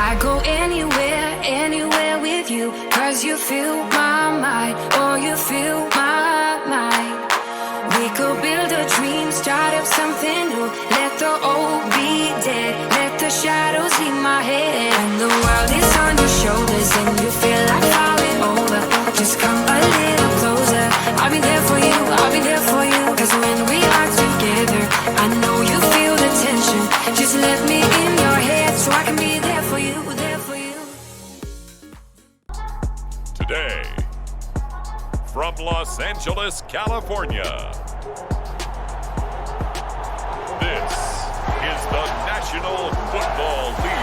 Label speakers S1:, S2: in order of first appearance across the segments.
S1: I go anywhere, anywhere with you, 'cause you fill my mind, or you fill my mind. We could build a dream, start up something new. Let the old be dead, let the shadows leave my head. And the world is on your shoulders and you feel like falling over. Just come a little closer. I'll be there for you, I'll be there for you. 'Cause when we are together, I know you feel the tension. Just let me in your head so I can be there for you, there for you.
S2: Today, from Los Angeles, California, this is the National Football League.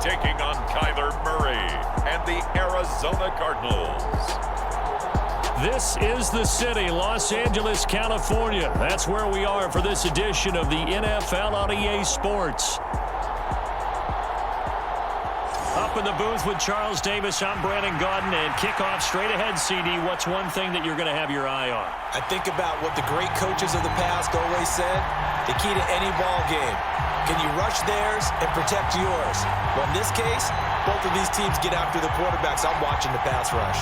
S2: Taking on Kyler Murray and the Arizona Cardinals.
S3: This is the city, Los Angeles, California. That's where we are for this edition of the NFL on EA Sports. Up in the booth with Charles Davis, I'm Brandon Gaudin, and kickoff straight ahead, CD. What's one thing that you're going to have your eye on?
S4: I think about what the great coaches of the past always said. The key to any ball game. Can you rush theirs and protect yours? Well, in this case, both of these teams get after the quarterbacks. I'm watching the pass rush.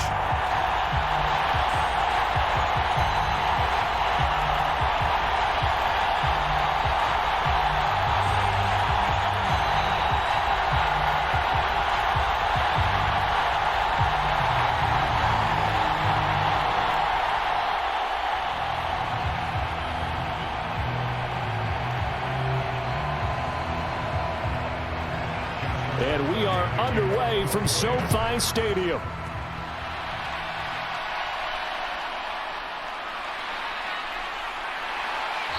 S3: And we are underway from Sofi Stadium.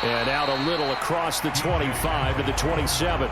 S3: And out a little across the 25 to the 27.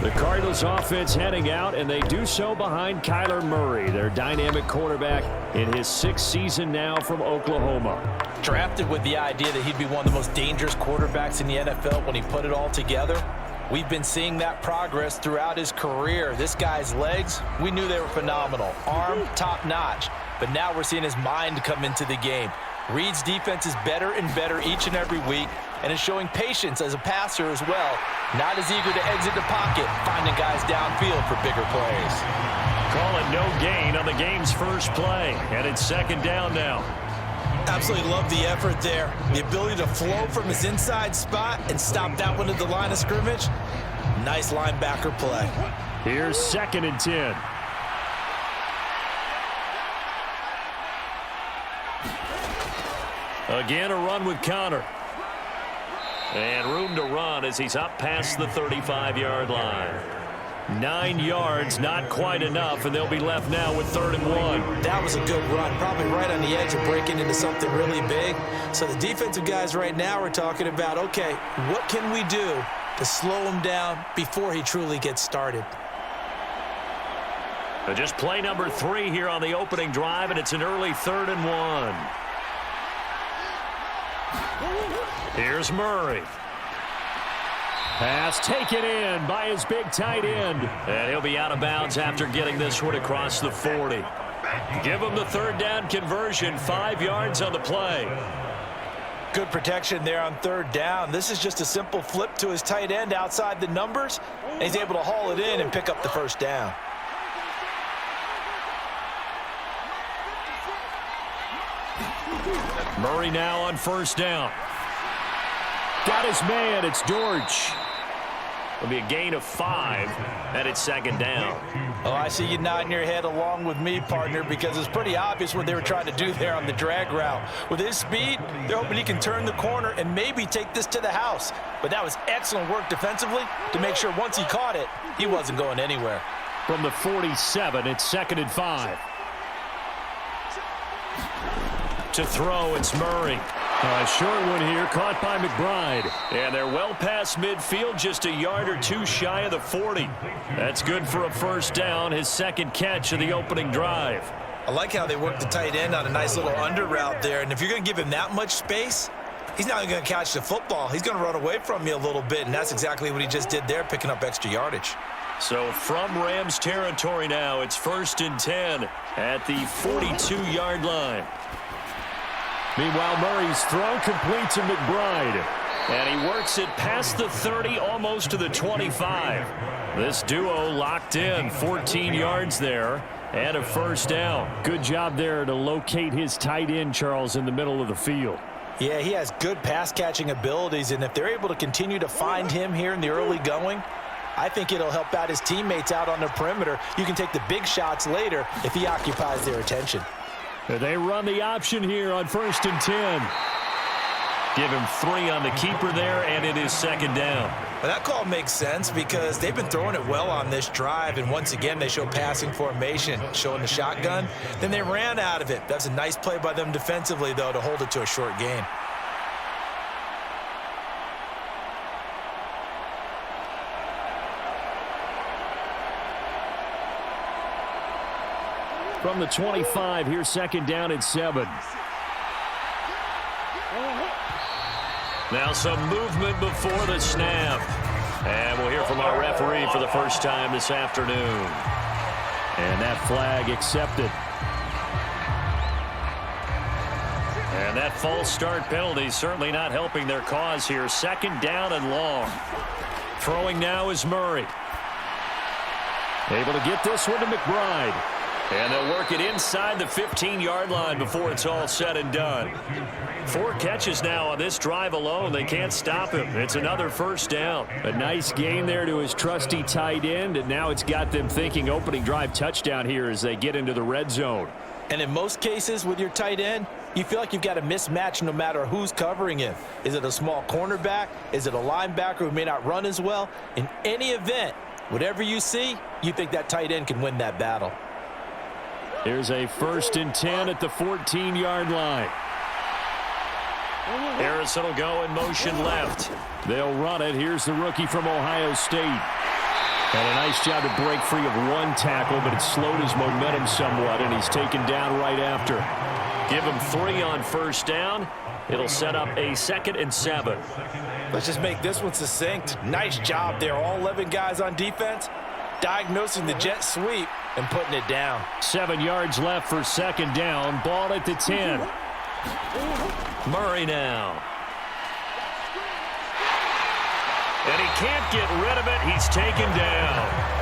S3: The Cardinals offense heading out, and they do so behind Kyler Murray, their dynamic quarterback in his 6th season now from Oklahoma.
S4: Drafted with the idea that he'd be one of the most dangerous quarterbacks in the NFL when he put it all together. We've been seeing that progress throughout his career. This guy's legs, we knew they were phenomenal. Arm, top-notch. But now we're seeing his mind come into the game. Reed's defense is better and better each and every week, and is showing patience as a passer as well. Not as eager to exit the pocket, finding guys downfield for bigger plays.
S3: Call it no gain on the game's first play, and it's 2nd down now.
S4: Absolutely love the effort there. The ability to flow from his inside spot and stop that one at the line of scrimmage. Nice linebacker play.
S3: Here's 2nd and 10. Again, a run with Connor. And room to run as he's up past the 35-yard line. 9 yards, not quite enough, and they'll be left now with 3rd and 1.
S4: That was a good run, probably right on the edge of breaking into something really big. So the defensive guys right now are talking about, okay, what can we do to slow him down before he truly gets started?
S3: Just play number 3 here on the opening drive, and it's an early 3rd and 1. Here's Murray. Pass taken in by his big tight end. And he'll be out of bounds after getting this one across the 40. Give him the 3rd down conversion, 5 yards on the play.
S4: Good protection there on 3rd down. This is just a simple flip to his tight end outside the numbers, and he's able to haul it in and pick up the 1st down.
S3: Murray now on 1st down. Got his man. It's George. It'll be a gain of 5, and it's 2nd down.
S4: Oh, I see you nodding your head along with me, partner, because it's pretty obvious what they were trying to do there on the drag route. With his speed, they're hoping he can turn the corner and maybe take this to the house. But that was excellent work defensively to make sure once he caught it, he wasn't going anywhere.
S3: From the 47, it's 2nd and 5. To throw, it's Murray. A short one here, caught by McBride. And they're well past midfield, just a yard or two shy of the 40. That's good for a first down, his second catch of the opening drive.
S4: I like how they work the tight end on a nice little under route there. And if you're going to give him that much space, he's not going to catch the football. He's going to run away from you a little bit, and that's exactly what he just did there, picking up extra yardage.
S3: So from Rams territory now, it's 1st and 10 at the 42-yard line. Meanwhile, Murray's throw complete to McBride. And he works it past the 30, almost to the 25. This duo locked in, 14 yards there, and a first down. Good job there to locate his tight end, Charles, in the middle of the field.
S4: Yeah, he has good pass-catching abilities, and if they're able to continue to find him here in the early going, I think it'll help out his teammates out on the perimeter. You can take the big shots later if he occupies their attention.
S3: They run the option here on 1st and 10. Give him 3 on the keeper there, and it is 2nd down.
S4: Well, that call makes sense because they've been throwing it well on this drive, and once again they show passing formation, showing the shotgun. Then they ran out of it. That's a nice play by them defensively, though, to hold it to a short gain.
S3: From the 25, here's 2nd down and 7. Now some movement before the snap. And we'll hear from our referee for the first time this afternoon. And that flag accepted. And that false start penalty certainly not helping their cause here. 2nd down and long. Throwing now is Murray. Able to get this one to McBride. And they'll work it inside the 15-yard line before it's all said and done. 4 catches now on this drive alone. They can't stop him. It's another first down. A nice gain there to his trusty tight end, and now it's got them thinking opening drive touchdown here as they get into the red zone.
S4: And in most cases with your tight end, you feel like you've got a mismatch no matter who's covering him. Is it a small cornerback? Is it a linebacker who may not run as well? In any event, whatever you see, you think that tight end can win that battle.
S3: Here's a 1st and 10 at the 14-yard line. Harrison will go in motion left. They'll run it. Here's the rookie from Ohio State. And a nice job to break free of 1 tackle, but it slowed his momentum somewhat, and he's taken down right after. Give him 3 on first down. It'll set up a 2nd and 7.
S4: Let's just make this one succinct. Nice job there. All 11 guys on defense, diagnosing the jet sweep and putting it down.
S3: 7 yards left for 2nd down. Ball at the 10. Murray now. And he can't get rid of it. He's taken down.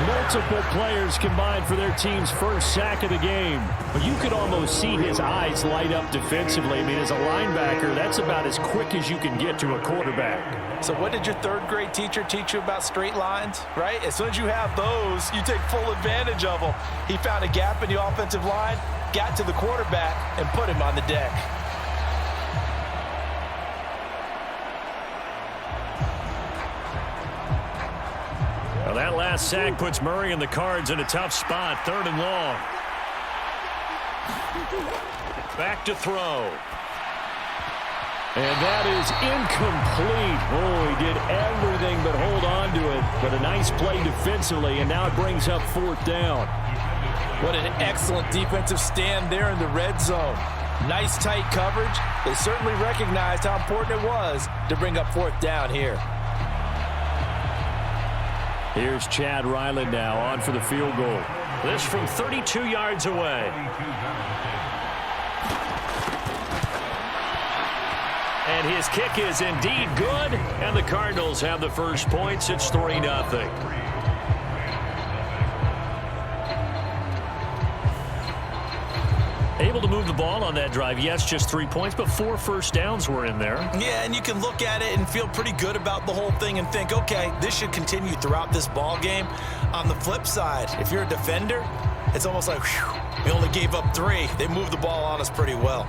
S3: Multiple players combined for their team's first sack of the game. But you could almost see his eyes light up defensively. I mean, as a linebacker, that's about as quick as you can get to a quarterback.
S4: So what did your 3rd grade teacher teach you about straight lines, right? As soon as you have those, you take full advantage of them. He found a gap in the offensive line, got to the quarterback, and put him on the deck.
S3: Well, that last sack puts Murray and the Cards in a tough spot. 3rd and long. Back to throw. And that is incomplete. Oh, he did everything but hold on to it. But a nice play defensively, and now it brings up 4th down.
S4: What an excellent defensive stand there in the red zone. Nice tight coverage. They certainly recognized how important it was to bring up 4th down here.
S3: Here's Chad Ryland now on for the field goal. This from 32 yards away. And his kick is indeed good, and the Cardinals have the first points. It's 3-0. Able to move the ball on that drive. Yes, just 3 points, but 4 first downs were in there.
S4: Yeah, and you can look at it and feel pretty good about the whole thing and think, okay, this should continue throughout this ball game. On the flip side, if you're a defender, it's almost like, whew, we only gave up 3. They moved the ball on us pretty well.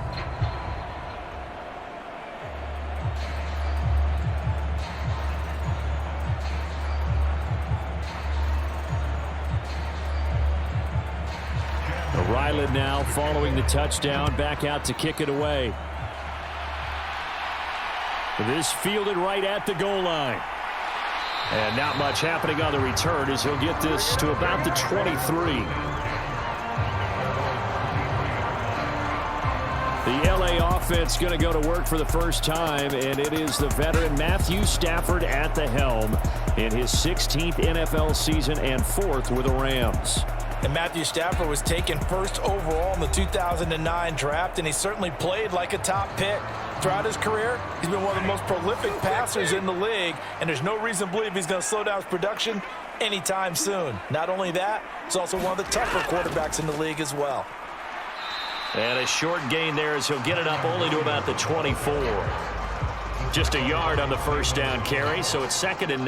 S3: Ryland now following the touchdown, back out to kick it away. This fielded right at the goal line. And not much happening on the return as he'll get this to about the 23. The LA offense going to go to work for the first time, and it is the veteran Matthew Stafford at the helm in his 16th NFL season and 4th with the Rams.
S4: And Matthew Stafford was taken first overall in the 2009 draft, and he certainly played like a top pick. Throughout his career, he's been one of the most prolific passers in the league, and there's no reason to believe he's going to slow down his production anytime soon. Not only that, he's also one of the tougher quarterbacks in the league as well.
S3: And a short gain there as he'll get it up only to about the 24. Just a yard on the first down carry, so it's 2nd and 9.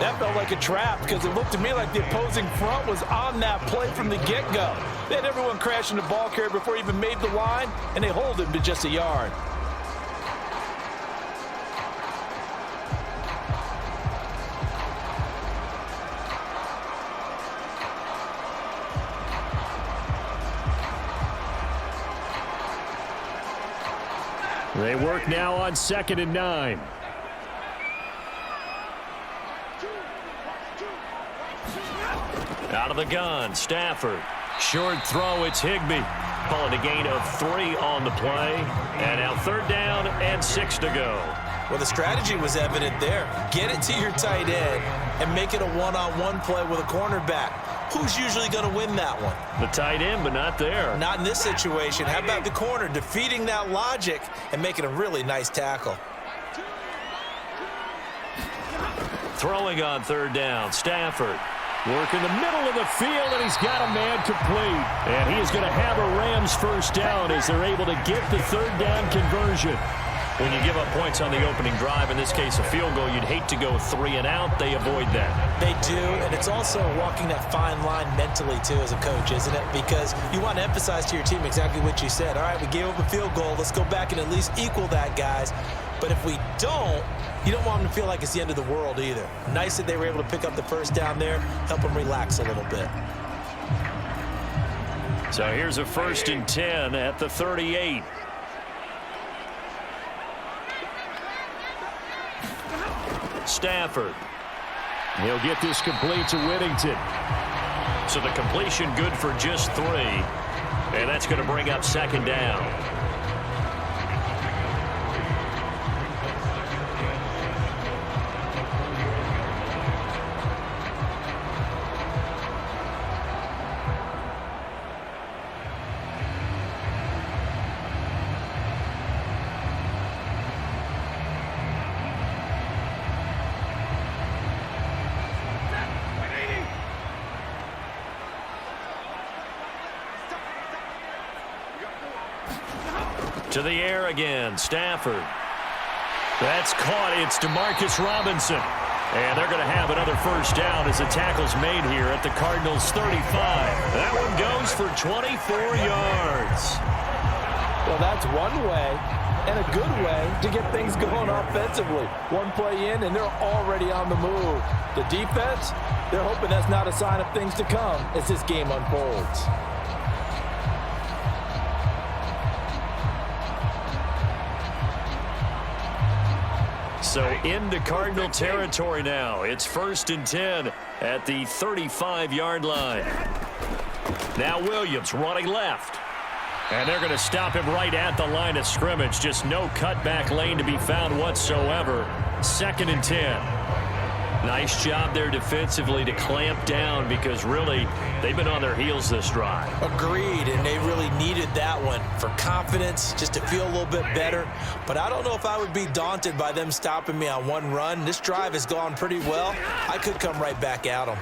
S4: That felt like a trap because it looked to me like the opposing front was on that play from the get-go. They had everyone crashing the ball carrier before he even made the line, and they hold him to just a yard.
S3: They work now on 2nd and 9. Out of the gun, Stafford. Short throw, it's Higbee. Calling a gain of 3 on the play. And now 3rd down and 6 to go.
S4: Well, the strategy was evident there. Get it to your tight end and make it a one-on-one play with a cornerback. Who's usually going to win that one?
S3: The tight end, but not there.
S4: Not in this situation. How about the corner defeating that logic and making a really nice tackle?
S3: Throwing on 3rd down, Stafford. Work in the middle of the field, and he's got a man complete. And he is going to have a Rams first down as they're able to get the 3rd down conversion. When you give up points on the opening drive, in this case a field goal, you'd hate to go 3 and out. They avoid that.
S4: They do, and it's also walking that fine line mentally, too, as a coach, isn't it? Because you want to emphasize to your team exactly what you said. All right, we gave up a field goal. Let's go back and at least equal that, guys. But if we don't, you don't want them to feel like it's the end of the world either. Nice that they were able to pick up the first down there, help them relax a little bit.
S3: So here's a 1st and 10 at the 38. Stafford. He'll get this complete to Whittington. So the completion good for just 3. And that's going to bring up 2nd down. To the air again, Stafford. That's caught. It's DeMarcus Robinson. And they're going to have another first down as the tackle's made here at the Cardinals' 35. That one goes for 24 yards.
S4: Well, that's one way and a good way to get things going offensively. One play in, and they're already on the move. The defense, they're hoping that's not a sign of things to come as this game unfolds.
S3: So into Cardinal territory now. It's 1st and 10 at the 35-yard line. Now Williams running left. And they're going to stop him right at the line of scrimmage. Just no cutback lane to be found whatsoever. 2nd and 10. Nice job there defensively to clamp down because really they've been on their heels this drive.
S4: Agreed, and they really needed that one for confidence, just to feel a little bit better. But I don't know if I would be daunted by them stopping me on one run. This drive has gone pretty well. I could come right back at them.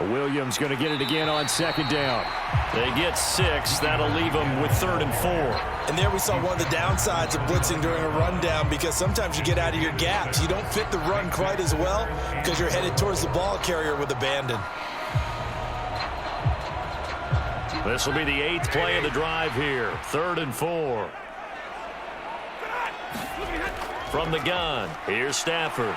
S3: Williams going to get it again on 2nd down. They get 6. That'll leave them with 3rd and 4.
S4: And there we saw one of the downsides of blitzing during a rundown because sometimes you get out of your gaps. You don't fit the run quite as well because you're headed towards the ball carrier with abandon.
S3: This will be the 8th play of the drive here. 3rd and 4. From the gun, here's Stafford.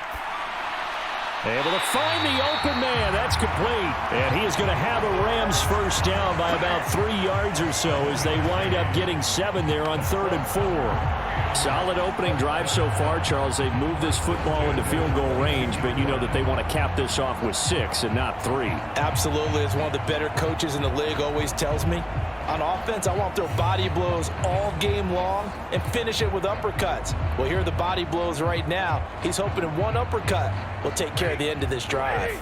S3: Able to find the open man. That's complete. And he is going to have a Rams first down by about 3 yards or so as they wind up getting 7 there on 3rd and 4. Solid opening drive so far, Charles. They've moved this football into field goal range, but you know that they want to cap this off with 6 and not 3.
S4: Absolutely. As one of the better coaches in the league always tells me, on offense, I want to throw body blows all game long and finish it with uppercuts. Well, here are the body blows right now. He's hoping in one uppercut will take care of the end of this drive.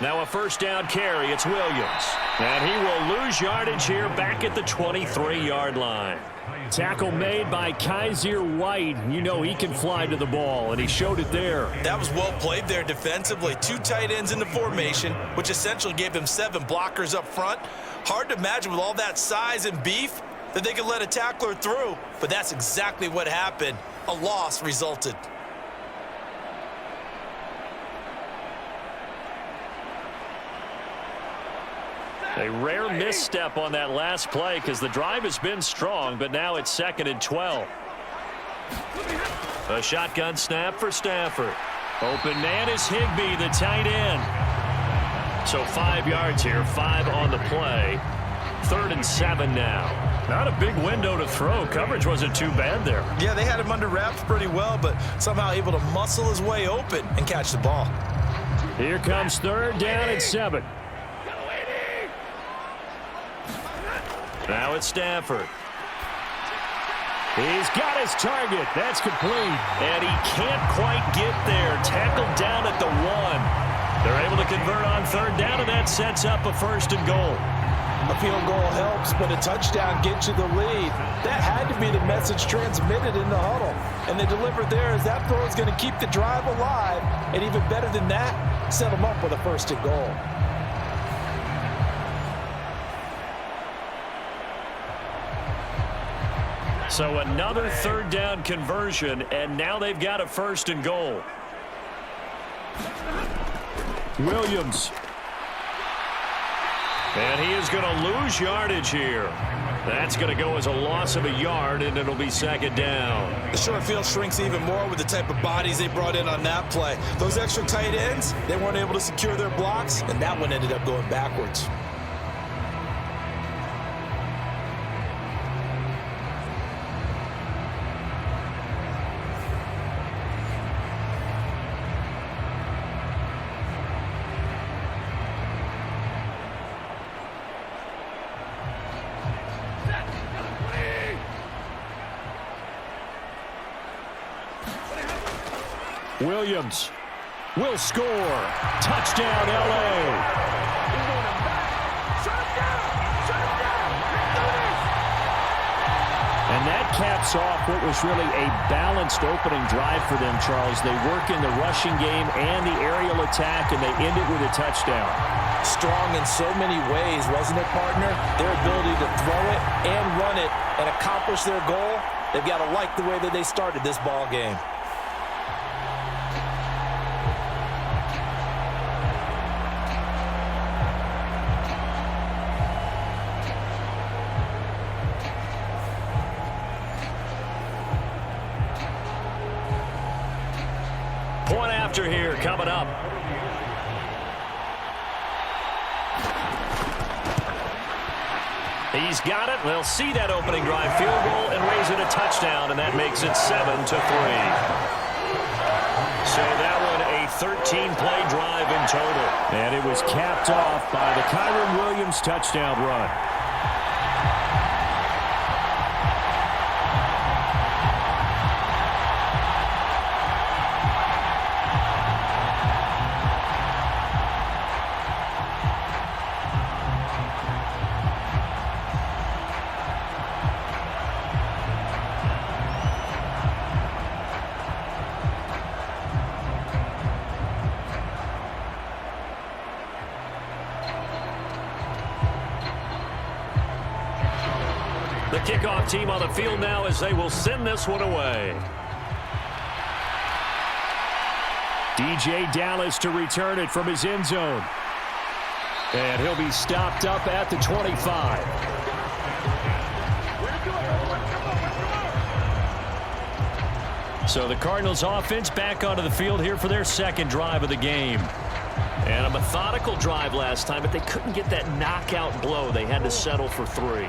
S3: Now a first down carry. It's Williams. And he will lose yardage here back at the 23-yard line. Tackle made by Kaiser White. You know he can fly to the ball, and he showed it there.
S4: That was well played there defensively. 2 tight ends in the formation, which essentially gave him 7 blockers up front. Hard to imagine with all that size and beef that they could let a tackler through, but that's exactly what happened. A loss resulted.
S3: A rare misstep on that last play because the drive has been strong, but now it's 2nd and 12. A shotgun snap for Stafford. Open man is Higbee, the tight end. So 5 yards here, 5 on the play. 3rd and 7 now. Not a big window to throw. Coverage wasn't too bad there.
S4: Yeah, they had him under wraps pretty well, but somehow able to muscle his way open and catch the ball.
S3: Here comes 3rd down and 7. Now it's Stafford. He's got his target. That's complete. And he can't quite get there. Tackled down at the 1. They're able to convert on 3rd down, and that sets up a 1st and goal.
S4: A field goal helps, but a touchdown gets you the lead. That had to be the message transmitted in the huddle. And they delivered there as that throw is going to keep the drive alive. And even better than that, set them up with a 1st and goal.
S3: So another 3rd down conversion, and now they've got a 1st and goal. Williams. And he is going to lose yardage here. That's going to go as a loss of a yard, and it'll be 2nd down.
S4: The short field shrinks even more with the type of bodies they brought in on that play. Those extra tight ends, they weren't able to secure their blocks, and that one ended up going backwards.
S3: Williams will score. Touchdown, L.A. And that caps off what was really a balanced opening drive for them, Charles. They work in the rushing game and the aerial attack, and they end it with a touchdown.
S4: Strong in so many ways, wasn't it, partner? Their ability to throw it and run it and accomplish their goal, they've got to like the way that they started this ball game.
S3: Point after here coming up. He's got it. They'll see that opening drive field goal and raise it a touchdown, and that makes it 7-3. So that one a 13-play drive in total. And it was capped off by the Kyren Williams touchdown run. The kickoff team on the field now as they will send this one away. DJ Dallas to return it from his end zone. And he'll be stopped up at the 25. So the Cardinals offense back onto the field here for their second drive of the game. And a methodical drive last time, but they couldn't get that knockout blow. They had to settle for 3.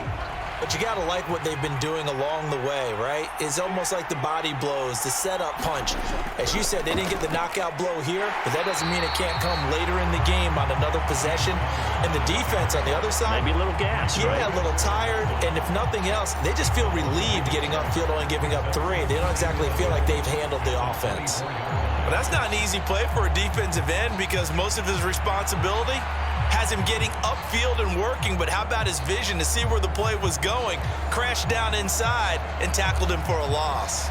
S4: But you got to like what they've been doing along the way, right? It's almost like the body blows, the setup punch. As you said, they didn't get the knockout blow here, but that doesn't mean it can't come later in the game on another possession. And the defense on the other side,
S3: maybe a little gas,
S4: yeah,
S3: right?
S4: A little tired. And if nothing else, they just feel relieved getting upfield only giving up 3. They don't exactly feel like they've handled the offense.
S5: Well, that's not an easy play for a defensive end because most of his responsibility has him getting upfield and working, but how about his vision to see where the play was going, crashed down inside, and tackled him for a loss.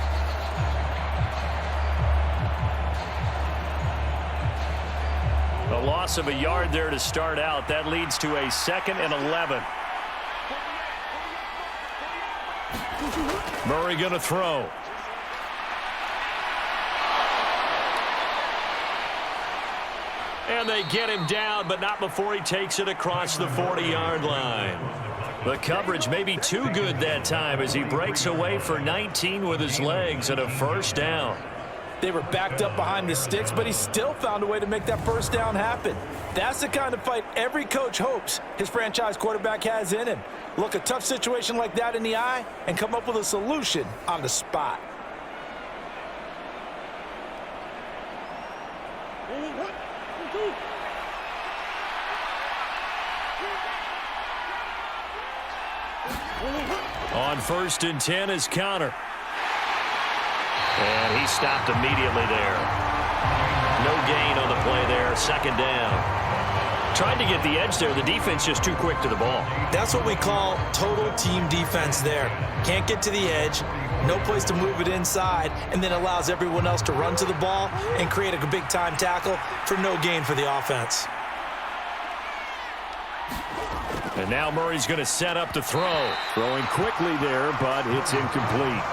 S3: A loss of a yard there to start out. That leads to a 2nd and 11. Murray going to throw. And they get him down, but not before he takes it across the 40-yard line. The coverage may be too good that time as he breaks away for 19 with his legs and a first down.
S4: They were backed up behind the sticks, but he still found a way to make that first down happen. That's the kind of fight every coach hopes his franchise quarterback has in him. Look a tough situation like that in the eye and come up with a solution on the spot.
S3: On 1st and 10 is Connor. And he stopped immediately there. No gain on the play there. 2nd down. Tried to get the edge there. The defense just too quick to the ball.
S4: That's what we call total team defense there. Can't get to the edge, no place to move it inside, and then allows everyone else to run to the ball and create a big-time tackle for no gain for the offense.
S3: And now Murray's going to set up to throw. Throwing quickly there, but it's incomplete.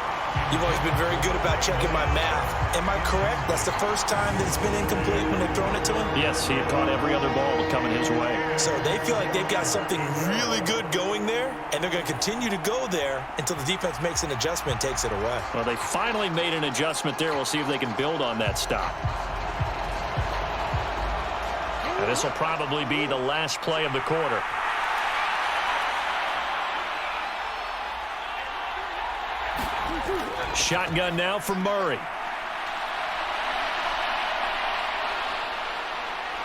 S4: You've always been very good about checking my math. Am I correct? That's the first time that it's been incomplete when they've thrown it to him?
S3: Yes, he had caught every other ball coming his way.
S4: So they feel like they've got something really good going there, and they're going to continue to go there until the defense makes an adjustment and takes it away.
S3: Well, they finally made an adjustment there. We'll see if they can build on that stop. And this will probably be the last play of the quarter. Shotgun now for Murray.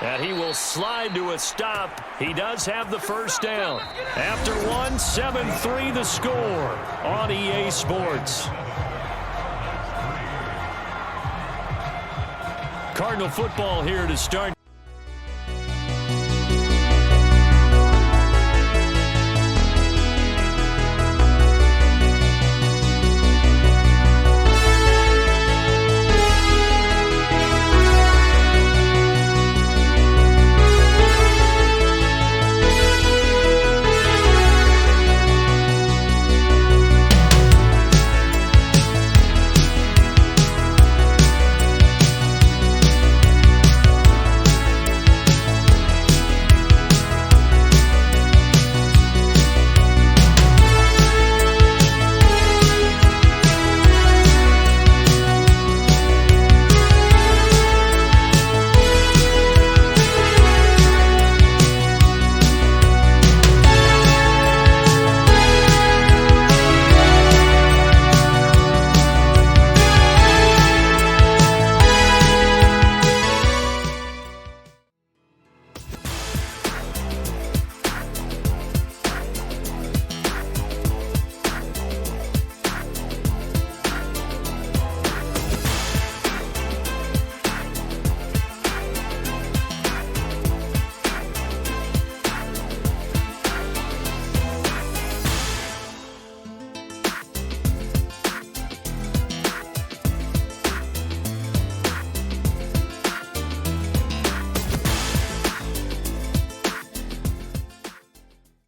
S3: And he will slide to a stop. He does have the first down. After 1, 7-3 the score on EA Sports. Cardinal football here to start.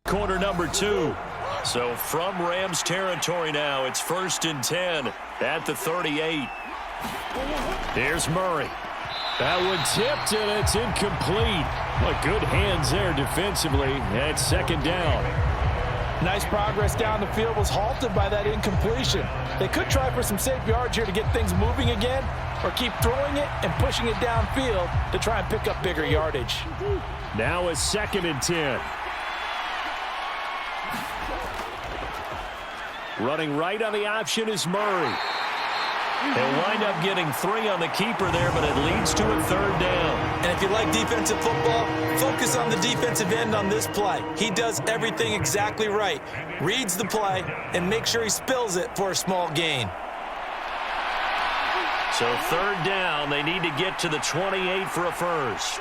S3: Quarter number 2. So from Rams territory now, it's 1st and 10 at the 38. Here's Murray. That one tipped, and it's incomplete. But good hands there defensively at 2nd down.
S4: Nice progress down the field was halted by that incompletion. They could try for some safe yards here to get things moving again, or keep throwing it and pushing it downfield to try and pick up bigger yardage.
S3: Now a 2nd and 10. Running right on the option is Murray. They'll wind up getting 3 on the keeper there, but it leads to a 3rd down.
S5: And if you like defensive football, focus on the defensive end on this play. He does everything exactly right. Reads the play and make sure he spills it for a small gain.
S3: So 3rd down, they need to get to the 28 for a first.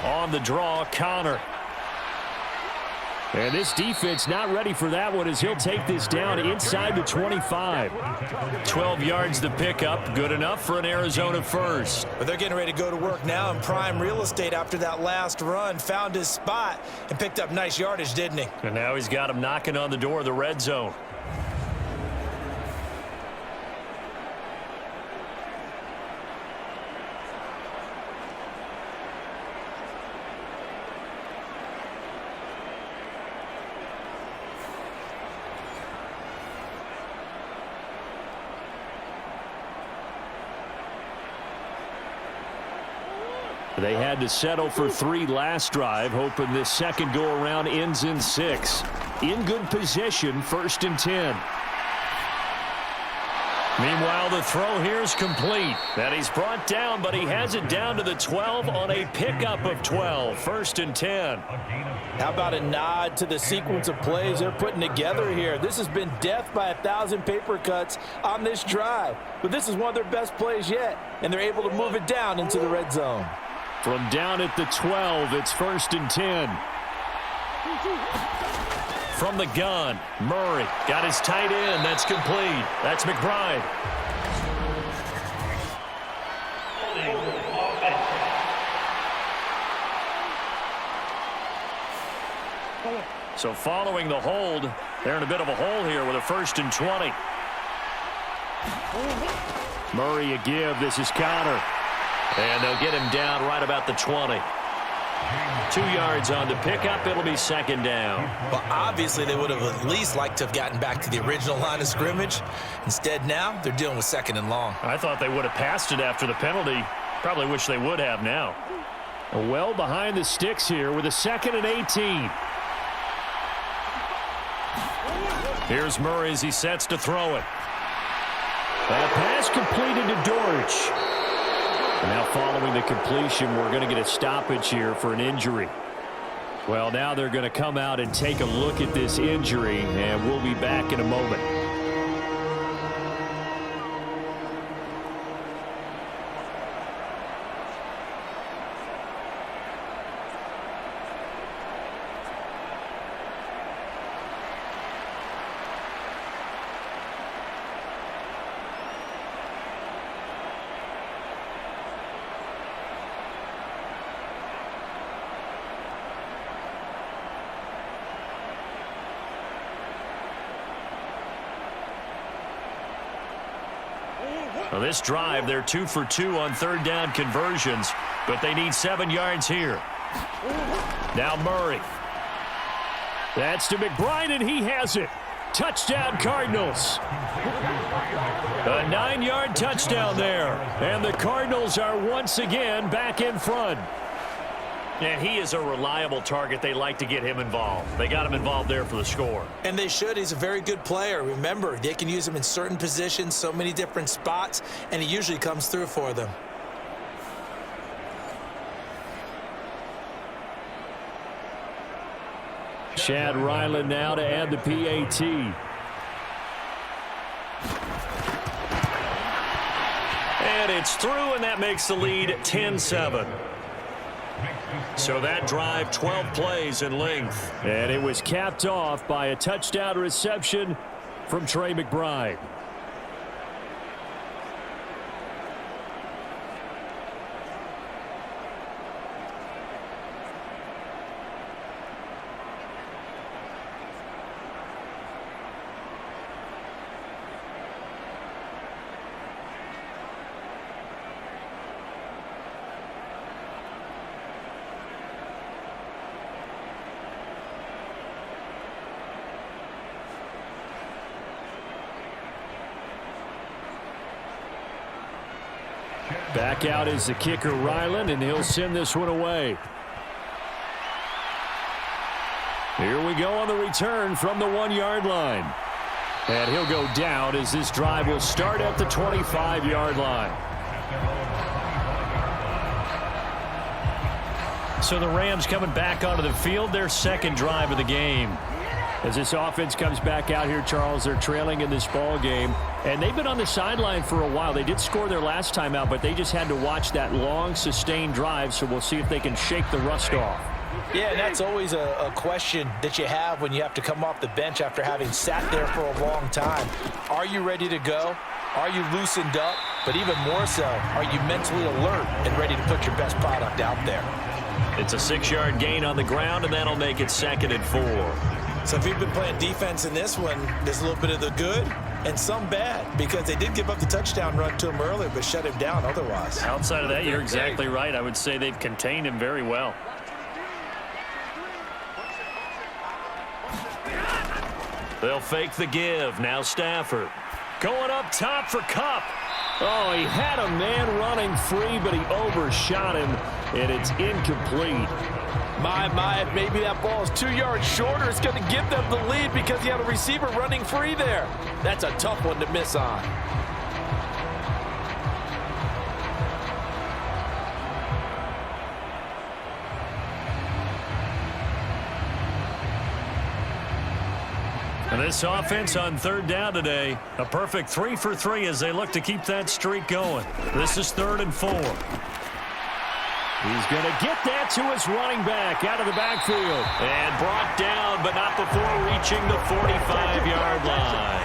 S3: On the draw, Connor. And this defense not ready for that one as he'll take this down inside the 25. 12 yards to pick up. Good enough for an Arizona first.
S5: But they're getting ready to go to work now in prime real estate after that last run. Found his spot and picked up nice yardage, didn't he?
S3: And now he's got him knocking on the door of the red zone. They had to settle for 3 last drive, hoping this second go-around ends in 6. In good position, 1st and 10. Meanwhile, the throw here is complete. And he's brought down, but he has it down to the 12 on a pickup of 12. 1st and 10.
S4: How about a nod to the sequence of plays they're putting together here? This has been death by 1,000 paper cuts on this drive. But this is one of their best plays yet, and they're able to move it down into the red zone.
S3: From down at the 12, it's 1st and 10. From the gun, Murray got his tight end. That's complete. That's McBride. So following the hold, they're in a bit of a hole here with a 1st and 20. Murray a give. This is Connor. And they'll get him down right about the 20. 2 yards on the pickup. It'll be 2nd down.
S5: Well, obviously they would have at least liked to have gotten back to the original line of scrimmage. Instead, now they're dealing with 2nd and long.
S3: I thought they would have passed it after the penalty. Probably wish they would have now. Well behind the sticks here with a 2nd and 18. Here's Murray as he sets to throw it. That pass completed to Dortch. And now following the completion, we're going to get a stoppage here for an injury. Well, now they're going to come out and take a look at this injury, and we'll be back in a moment. Well, this drive, they're 2 for 2 on 3rd down conversions, but they need 7 yards here. Now Murray. That's to McBride, and he has it. Touchdown, Cardinals. A 9-yard touchdown there, and the Cardinals are once again back in front. And he is a reliable target. They like to get him involved. They got him involved there for the score.
S5: And they should. He's a very good player. Remember, they can use him in certain positions, so many different spots, and he usually comes through for them.
S3: Chad Ryland now to add the PAT. And it's through, and that makes the lead 10-7. So that drive, 12 plays in length. And it was capped off by a touchdown reception from Trey McBride. Back out is the kicker, Ryland, and he'll send this one away. Here we go on the return from the 1-yard line. And he'll go down as this drive will start at the 25-yard line. So the Rams coming back onto the field, their second drive of the game. As this offense comes back out here, Charles, they're trailing in this ball game. And they've been on the sideline for a while. They did score their last time out, but they just had to watch that long, sustained drive. So we'll see if they can shake the rust off.
S4: Yeah, and that's always a question that you have when you have to come off the bench after having sat there for a long time. Are you ready to go? Are you loosened up? But even more so, are you mentally alert and ready to put your best product out there?
S3: It's a 6-yard gain on the ground, and that'll make it 2nd and 4.
S5: So if you've been playing defense in this one, there's a little bit of the good and some bad, because they did give up the touchdown run to him earlier but shut him down otherwise.
S3: Outside of that, you're exactly right. I would say they've contained him very well. They'll fake the give. Now Stafford. Going up top for Kupp. Oh, he had a man running free, but he overshot him, and it's incomplete.
S4: My, maybe that ball is 2 yards shorter. It's going to give them the lead because he had a receiver running free there. That's a tough one to miss on.
S3: And this offense on 3rd down today, a perfect 3 for 3 as they look to keep that streak going. This is 3rd and 4. He's going to get that to his running back out of the backfield. And brought down, but not before reaching the 45-yard line.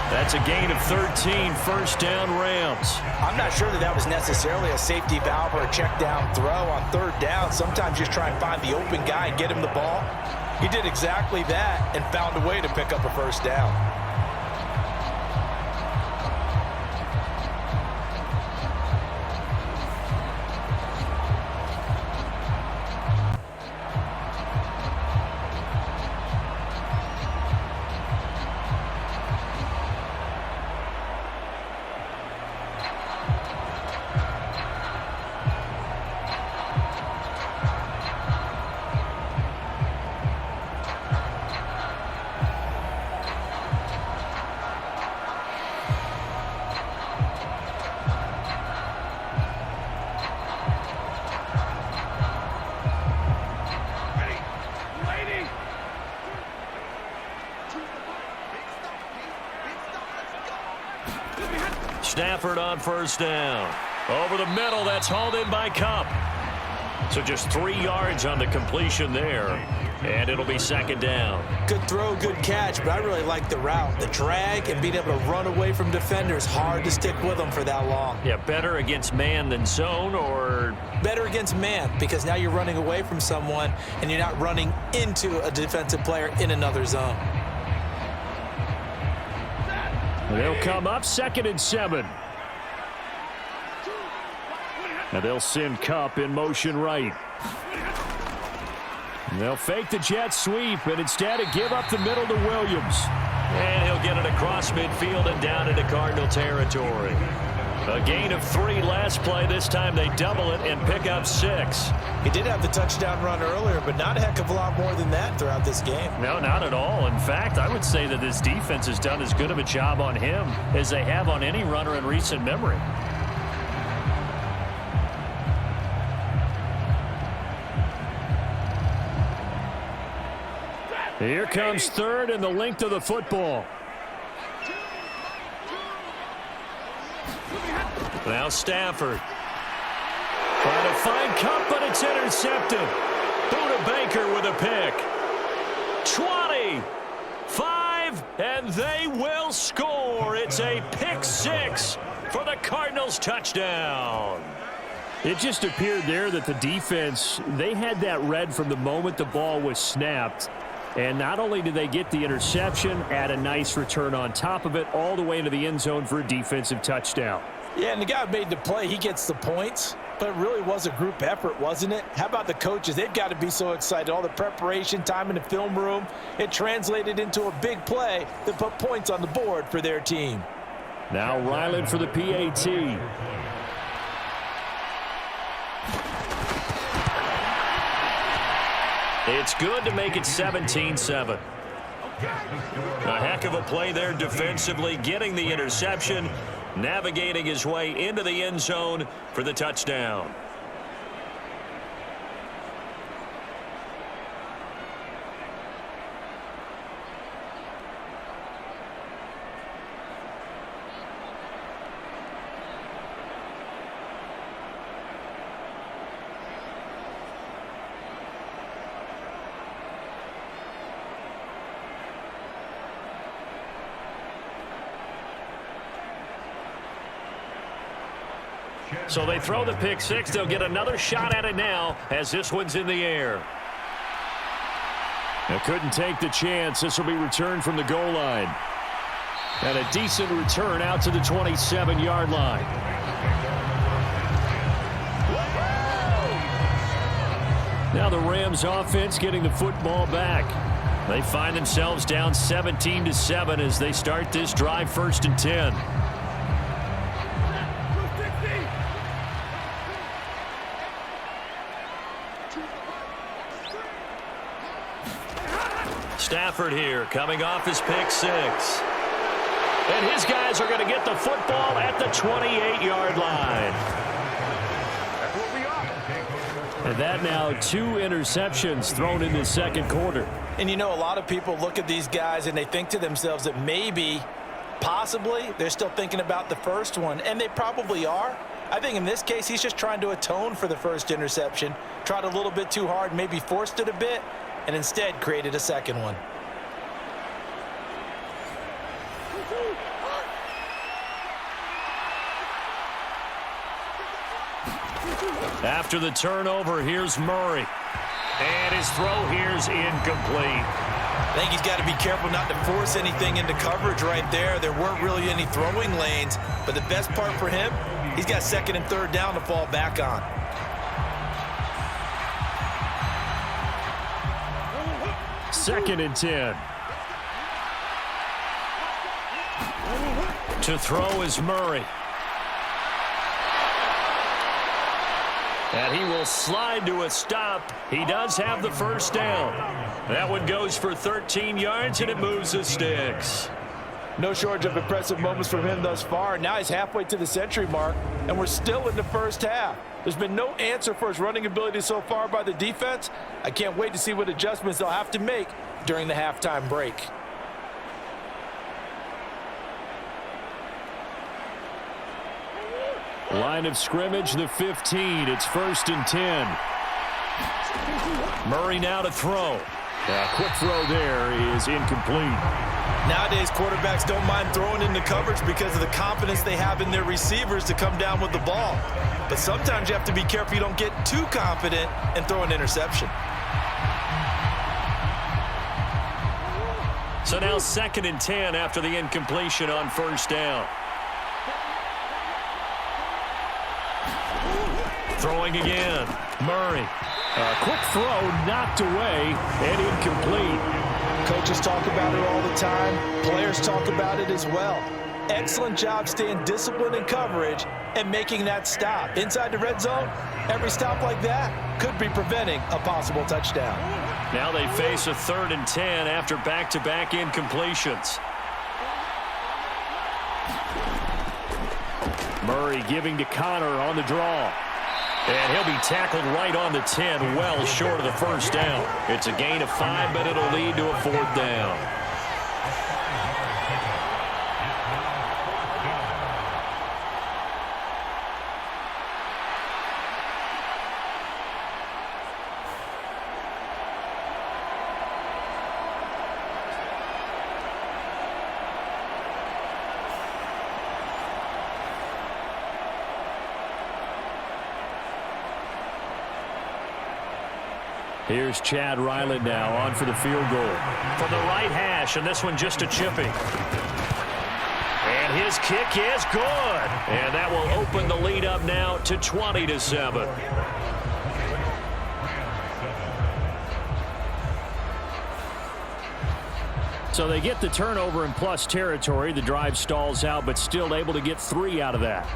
S3: That's a gain of 13, 1st down Rams.
S4: I'm not sure that was necessarily a safety valve or a check down throw on 3rd down. Sometimes just try and find the open guy and get him the ball. He did exactly that and found a way to pick up a 1st down.
S3: Stafford on 1st down. Over the middle, that's hauled in by Kupp. So just 3 yards on the completion there. And it'll be 2nd down.
S5: Good throw, good catch, but I really like the route. The drag and being able to run away from defenders, hard to stick with them for that long.
S3: Yeah, better against man than zone, or?
S5: Better against man, because now you're running away from someone and you're not running into a defensive player in another zone.
S3: They'll come up 2nd and 7. And they'll send Kupp in motion right. And they'll fake the jet sweep, and instead give up the middle to Williams. And he'll get it across midfield and down into Cardinal territory. A gain of 3 last play. This time they double it and pick up 6.
S5: He did have the touchdown run earlier, but not a heck of a lot more than that throughout this game.
S3: No, not at all. In fact, I would say that this defense has done as good of a job on him as they have on any runner in recent memory. Here comes 3rd and the length of the football. Now Stafford. Trying to find Kupp, but it's intercepted. Buda Baker with a pick. 20, 5, and they will score. It's a pick 6 for the Cardinals touchdown. It just appeared there that the defense, they had that read from the moment the ball was snapped. And not only did they get the interception, add a nice return on top of it, all the way into the end zone for a defensive touchdown.
S4: Yeah, and the guy who made the play, he gets the points. But it really was a group effort, wasn't it? How about the coaches? They've got to be so excited. All the preparation time in the film room, it translated into a big play that put points on the board for their team.
S3: Now Ryland for the PAT. It's good to make it 17-7. A heck of a play there defensively, getting the interception, navigating his way into the end zone for the touchdown. So they throw the pick six. They'll get another shot at it now as this one's in the air. They couldn't take the chance. This will be returned from the goal line. And a decent return out to the 27-yard line. Now the Rams offense getting the football back. They find themselves down 17-7 as they start this drive, 1st and 10. Stafford here, coming off his pick six. And his guys are going to get the football at the 28-yard line. And that now 2 interceptions thrown in the second quarter.
S4: And you know, a lot of people look at these guys and they think to themselves that maybe, possibly, they're still thinking about the first one. And they probably are. I think in this case, he's just trying to atone for the first interception. Tried a little bit too hard, maybe forced it a bit, and instead created a second one.
S3: After the turnover, here's Murray. And his throw here's incomplete.
S5: I think he's got to be careful not to force anything into coverage right there. There weren't really any throwing lanes, but the best part for him, he's got 2nd and 3rd down to fall back on.
S3: Second and 10. To throw is Murray. And he will slide to a stop. He does have the first down. That one goes for 13 yards, and it moves the sticks.
S4: No shortage of impressive moments from him thus far. Now he's halfway to the century mark, and we're still in the first half. There's been no answer for his running ability so far by the defense. I can't wait to see what adjustments they'll have to make during the halftime break.
S3: Line of scrimmage, the 15. It's 1st and 10. Murray now to throw. A quick throw there is incomplete.
S5: Nowadays, quarterbacks don't mind throwing into coverage because of the confidence they have in their receivers to come down with the ball. But sometimes you have to be careful you don't get too confident and throw an interception.
S3: So now 2nd and 10 after the incompletion on 1st down. Throwing again. Murray. A quick throw knocked away and incomplete.
S4: Coaches talk about it all the time. Players talk about it as well. Excellent job staying disciplined in coverage and making that stop. Inside the red zone, every stop like that could be preventing a possible touchdown.
S3: Now they face a 3rd and 10 after back-to-back incompletions. Murray giving to Connor on the draw. And he'll be tackled right on the 10, well short of the first down. It's a gain of 5, but it'll lead to a 4th down. Here's Chad Ryland now on for the field goal. From the right hash, and this one just a chipping. And his kick is good. And that will open the lead up now to 20-7. So they get the turnover in plus territory. The drive stalls out, but still able to get 3 out of that.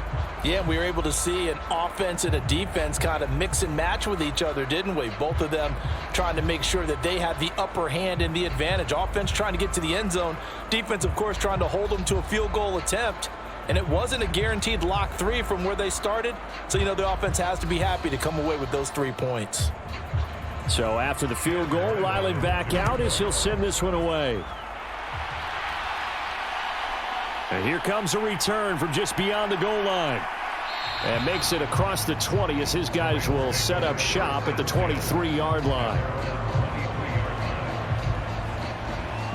S4: Yeah, we were able to see an offense and a defense kind of mix and match with each other, didn't we? Both of them trying to make sure that they had the upper hand and the advantage. Offense trying to get to the end zone. Defense, of course, trying to hold them to a field goal attempt. And it wasn't a guaranteed lock 3 from where they started. So, the offense has to be happy to come away with those 3 points.
S3: So after the field goal, Riley back out as he'll send this one away. And here comes a return from just beyond the goal line. And makes it across the 20 as his guys will set up shop at the 23-yard line.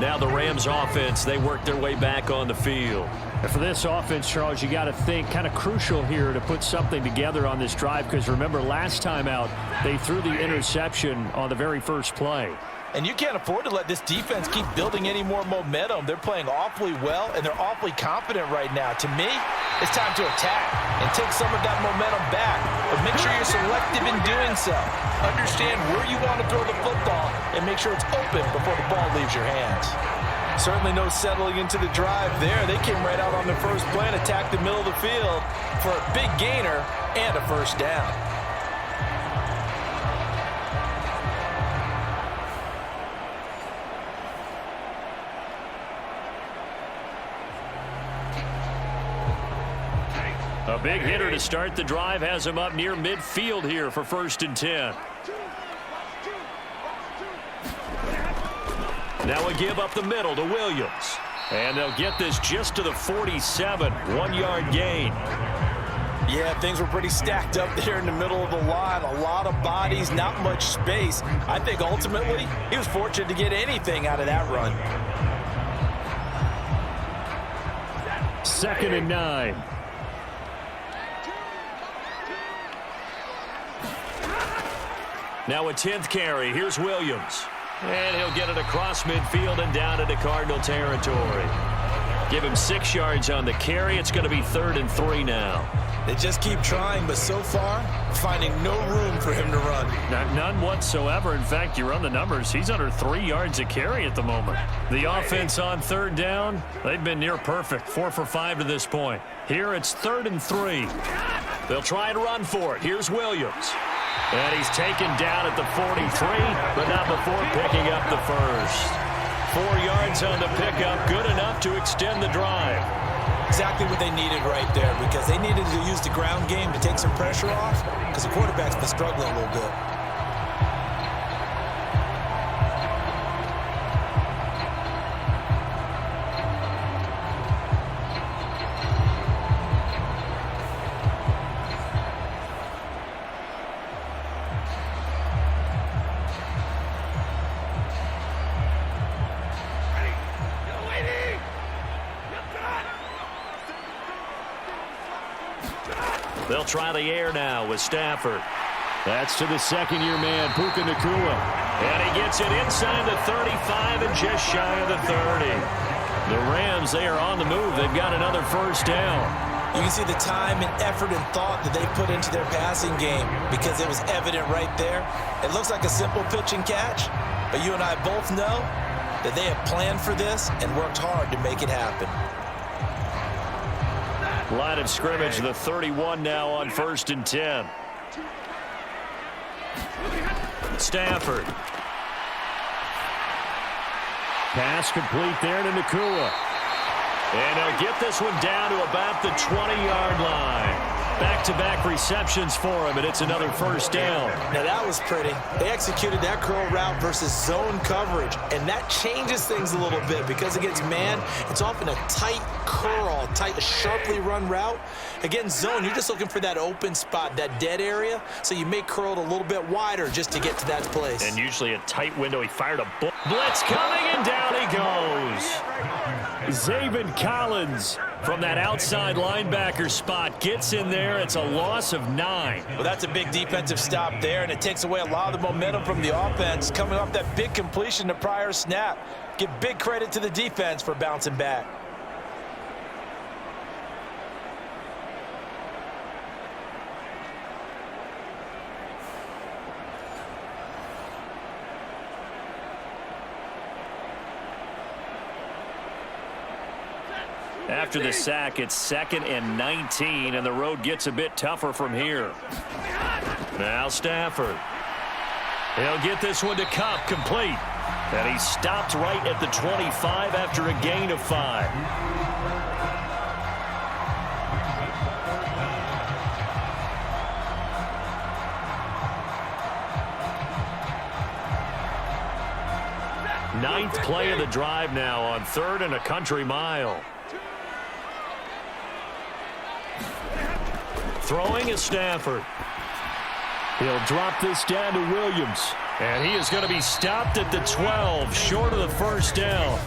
S3: Now the Rams offense, they work their way back on the field. And for this offense, Charles, you got to think kind of crucial here to put something together on this drive, because remember last time out they threw the interception on the very first play.
S4: And you can't afford to let this defense keep building any more momentum. They're playing awfully well, and they're awfully confident right now. To me, it's time to attack and take some of that momentum back. But make sure you're selective in doing so. Understand where you want to throw the football and make sure it's open before the ball leaves your hands. Certainly no settling into the drive there. They came right out on the first play and attacked the middle of the field for a big gainer and a first down.
S3: A big hitter to start the drive has him up near midfield here for 1st and 10. Now a give up the middle to Williams. And they'll get this just to the 47, 1-yard gain.
S4: Yeah, things were pretty stacked up there in the middle of the line. A lot of bodies, not much space. I think ultimately he was fortunate to get anything out of that run.
S3: 2nd and 9. Now a 10th carry. Here's Williams. And he'll get it across midfield and down into Cardinal territory. Give him 6 yards on the carry. It's going to be 3rd and 3 now.
S4: They just keep trying, but so far, finding no room for him to run.
S3: None whatsoever. In fact, you run the numbers. He's under 3 yards a carry at the moment. The offense on 3rd down, they've been near perfect. 4 for 5 to this point. Here it's 3rd and 3. They'll try and run for it. Here's Williams. And he's taken down at the 43, but not before picking up the first. 4 yards on the pickup, good enough to extend the drive.
S4: Exactly what they needed right there, because they needed to use the ground game to take some pressure off, because the quarterback's been struggling a little bit.
S3: They'll try the air now with Stafford. That's to the 2nd-year man, Puka Nacua. And he gets it inside the 35 and just shy of the 30. The Rams, they are on the move. They've got another first down.
S4: You can see the time and effort and thought that they put into their passing game, because it was evident right there. It looks like a simple pitch and catch, but you and I both know that they have planned for this and worked hard to make it happen.
S3: Line of scrimmage, the 31 now on 1st and 10. Stafford. Pass complete there to Nacua. And they'll get this one down to about the 20-yard line. Back-to-back receptions for him, and it's another first down.
S4: Now that was pretty. They executed that curl route versus zone coverage, and that changes things a little bit, because against man, it's often a tight curl, a sharply run route. Against zone, you're just looking for that open spot, that dead area, so you may curl it a little bit wider just to get to that place.
S3: And usually a tight window. He fired a blitz coming, and down he goes. Zaven Collins from that outside linebacker spot gets in there. It's a loss of 9.
S4: Well, that's a big defensive stop there, and it takes away a lot of the momentum from the offense coming off that big completion the prior snap. Give big credit to the defense for bouncing back.
S3: After the sack, it's 2nd and 19, and the road gets a bit tougher from here. Now Stafford. He'll get this one to Cup, complete. And he stopped right at the 25 after a gain of 5. Ninth play of the drive now on 3rd and a country mile. Throwing is Stafford. He'll drop this down to Williams. And he is going to be stopped at the 12, short of the first down.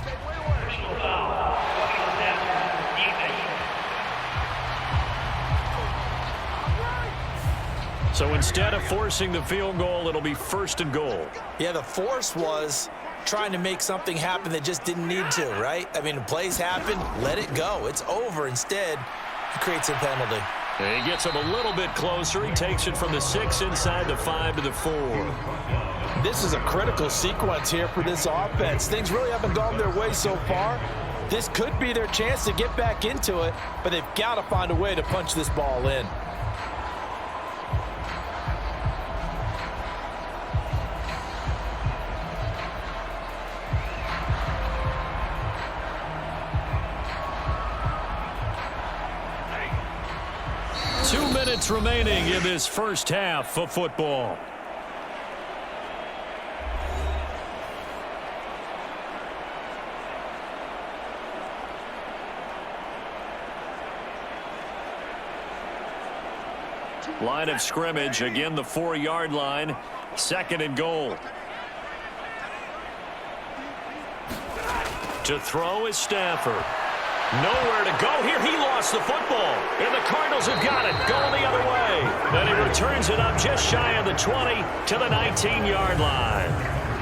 S3: So instead of forcing the field goal, it'll be 1st and goal.
S4: Yeah, the force was trying to make something happen that just didn't need to, right? I mean, plays happen, let it go. It's over. Instead, he creates a penalty.
S3: And he gets him a little bit closer. He takes it from the 6 inside the 5 to the 4.
S4: This is a critical sequence here for this offense. Things really haven't gone their way so far. This could be their chance to get back into it, but they've got to find a way to punch this ball in.
S3: Remaining in this first half of football. Line of scrimmage, again the 4-yard line, 2nd and goal. To throw is Stafford. Nowhere to go here. He lost the football. And the Cardinals have got it. Going the other way. And he returns it up just shy of the 20 to the 19-yard line.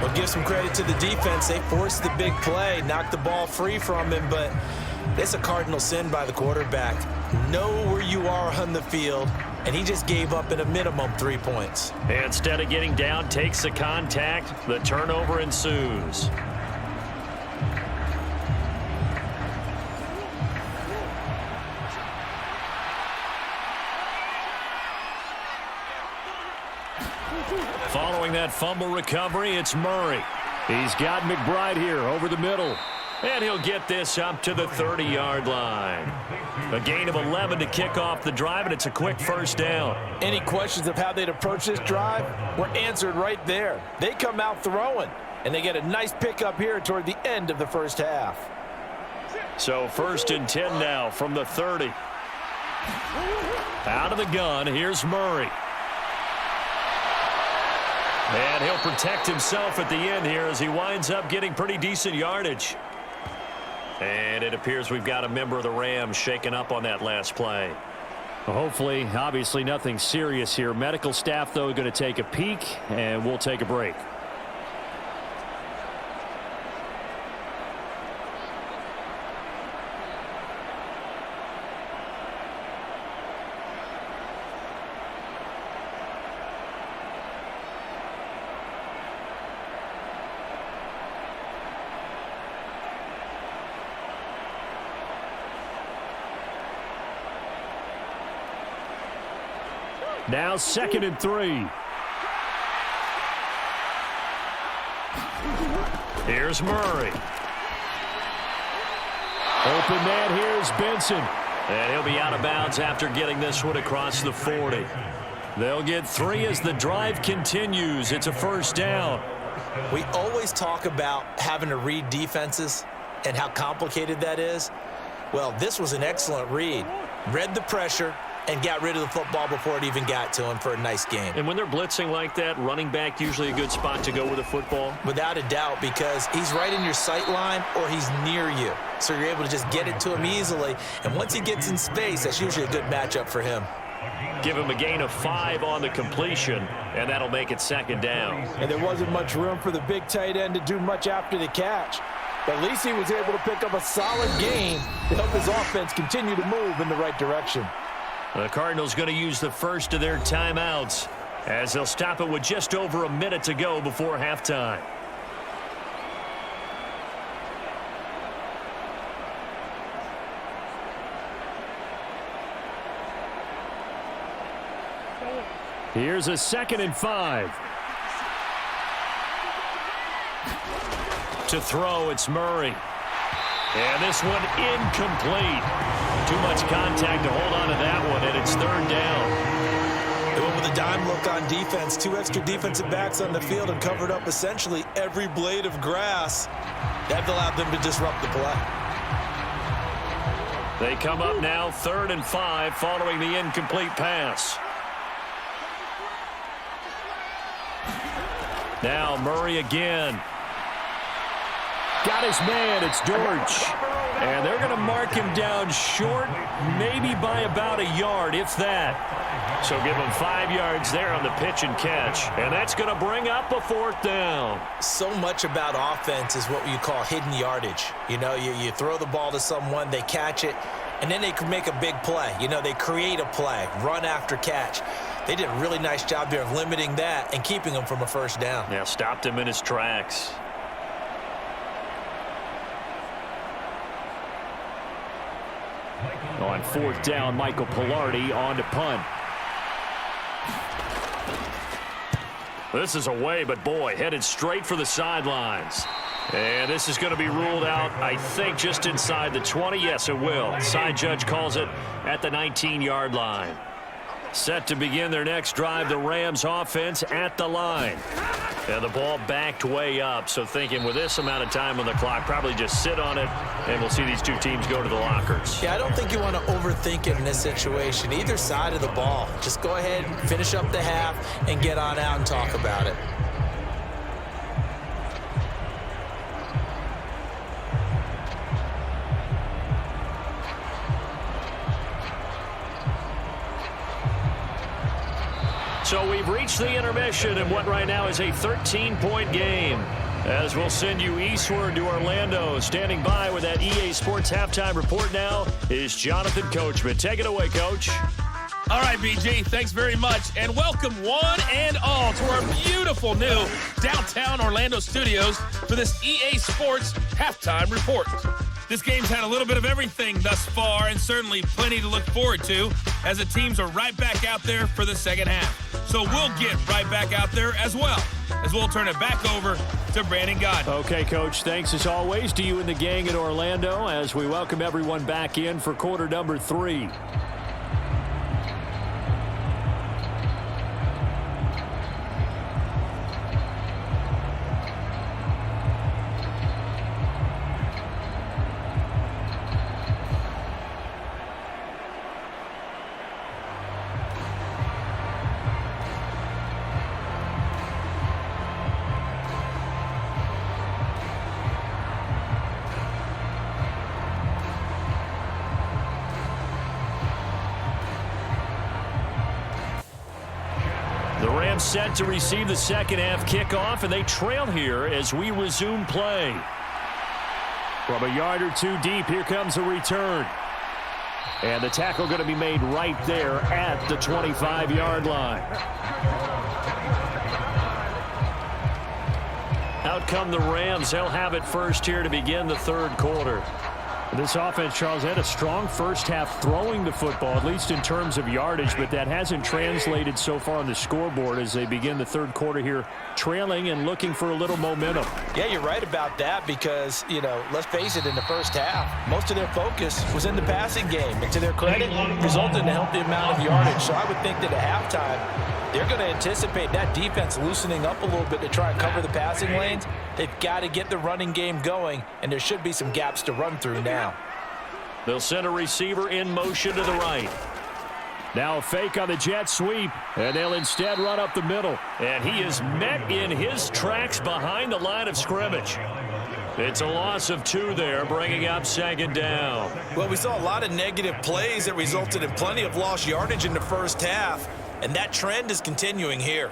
S4: Well, give some credit to the defense. They forced the big play, knocked the ball free from him, but it's a cardinal sin by the quarterback. Know where you are on the field, and he just gave up at a minimum 3 points.
S3: And instead of getting down, takes the contact. The turnover ensues. Following that fumble recovery, it's Murray. He's got McBride here over the middle. And he'll get this up to the 30-yard line. A gain of 11 to kick off the drive, and it's a quick first down.
S4: Any questions of how they'd approach this drive were answered right there. They come out throwing, and they get a nice pickup here toward the end of the first half.
S3: So 1st and 10 now from the 30. Out of the gun, here's Murray. And he'll protect himself at the end here as he winds up getting pretty decent yardage. And it appears we've got a member of the Rams shaken up on that last play. Well, hopefully, obviously nothing serious here. Medical staff, though, going to take a peek, and we'll take a break. Now 2nd and 3. Here's Murray. Open man, here's Benson. And he'll be out of bounds after getting this one across the 40. They'll get 3 as the drive continues. It's a first down.
S4: We always talk about having to read defenses and how complicated that is. Well, this was an excellent read. Read the pressure and got rid of the football before it even got to him for a nice game.
S3: And when they're blitzing like that, running back usually a good spot to go with the football?
S4: Without a doubt, because he's right in your sight line or he's near you. So you're able to just get it to him easily. And once he gets in space, that's usually a good matchup for him.
S3: Give him a gain of 5 on the completion, and that'll make it 2nd down.
S4: And there wasn't much room for the big tight end to do much after the catch. But at least he was able to pick up a solid gain to help his offense continue to move in the right direction.
S3: The Cardinals going to use the first of their timeouts as they'll stop it with just over a minute to go before halftime. Here's a 2nd and 5. To throw, it's Murray. And this one incomplete. Too much contact to hold on to that one, and it's 3rd down.
S5: They went with a dime look on defense. 2 extra defensive backs on the field and covered up essentially every blade of grass. That allowed them to disrupt the play.
S3: They come up now 3rd and 5 following the incomplete pass. Now Murray again. Got his man. It's George. And they're going to mark him down short, maybe by about a yard, if that. So give him 5 yards there on the pitch and catch. And that's going to bring up a 4th down.
S5: So much about offense is what you call hidden yardage. You know, you throw the ball to someone, they catch it, and then they can make a big play. You know, they create a play, run after catch. They did a really nice job there of limiting that and keeping him from a 1st down.
S3: Yeah, stopped him in his tracks. On 4th down, Michael Pilardi on to punt. This is away, but boy, headed straight for the sidelines. And this is going to be ruled out, I think, just inside the 20. Yes, it will. Side judge calls it at the 19-yard line. Set to begin their next drive, the Rams offense at the line. And the ball backed way up, so thinking with this amount of time on the clock, probably just sit on it, and we'll see these 2 teams go to the lockers.
S5: Yeah, I don't think you want to overthink it in this situation. Either side of the ball. Just go ahead and finish up the half and get on out and talk about it.
S3: So we've reached the intermission in what right now is a 13-point game. As we'll send you eastward to Orlando. Standing by with that EA Sports halftime report now is Jonathan Coachman. Take it away, Coach.
S6: All right, BG, thanks very much. And welcome one and all to our beautiful new downtown Orlando studios for this EA Sports halftime report. This game's had a little bit of everything thus far and certainly plenty to look forward to as the teams are right back out there for the second half. So we'll get right back out there as well as we'll turn it back over to Brandon Godden.
S3: Okay, Coach, thanks as always to you and the gang in Orlando as we welcome everyone back in for quarter number 3. Set to receive the second half kickoff, and they trail here as we resume play. From a yard or 2 deep, here comes a return. And the tackle going to be made right there at the 25-yard line. Out come the Rams. They'll have it first here to begin the 3rd quarter. This offense, Charles, had a strong first half throwing the football, at least in terms of yardage, but that hasn't translated so far on the scoreboard as they begin the 3rd quarter here, trailing and looking for a little momentum.
S5: Yeah, you're right about that because, you know, let's face it, in the first half, most of their focus was in the passing game. And to their credit, resulted in a healthy amount of yardage. So I would think that at halftime, they're going to anticipate that defense loosening up a little bit to try and cover the passing lanes. They've got to get the running game going, and there should be some gaps to run through now.
S3: They'll send a receiver in motion to the right. Now a fake on the jet sweep, and they'll instead run up the middle. And he is met in his tracks behind the line of scrimmage. It's a loss of 2 there, bringing up 2nd down.
S5: Well, we saw a lot of negative plays that resulted in plenty of lost yardage in the first half, and that trend is continuing here.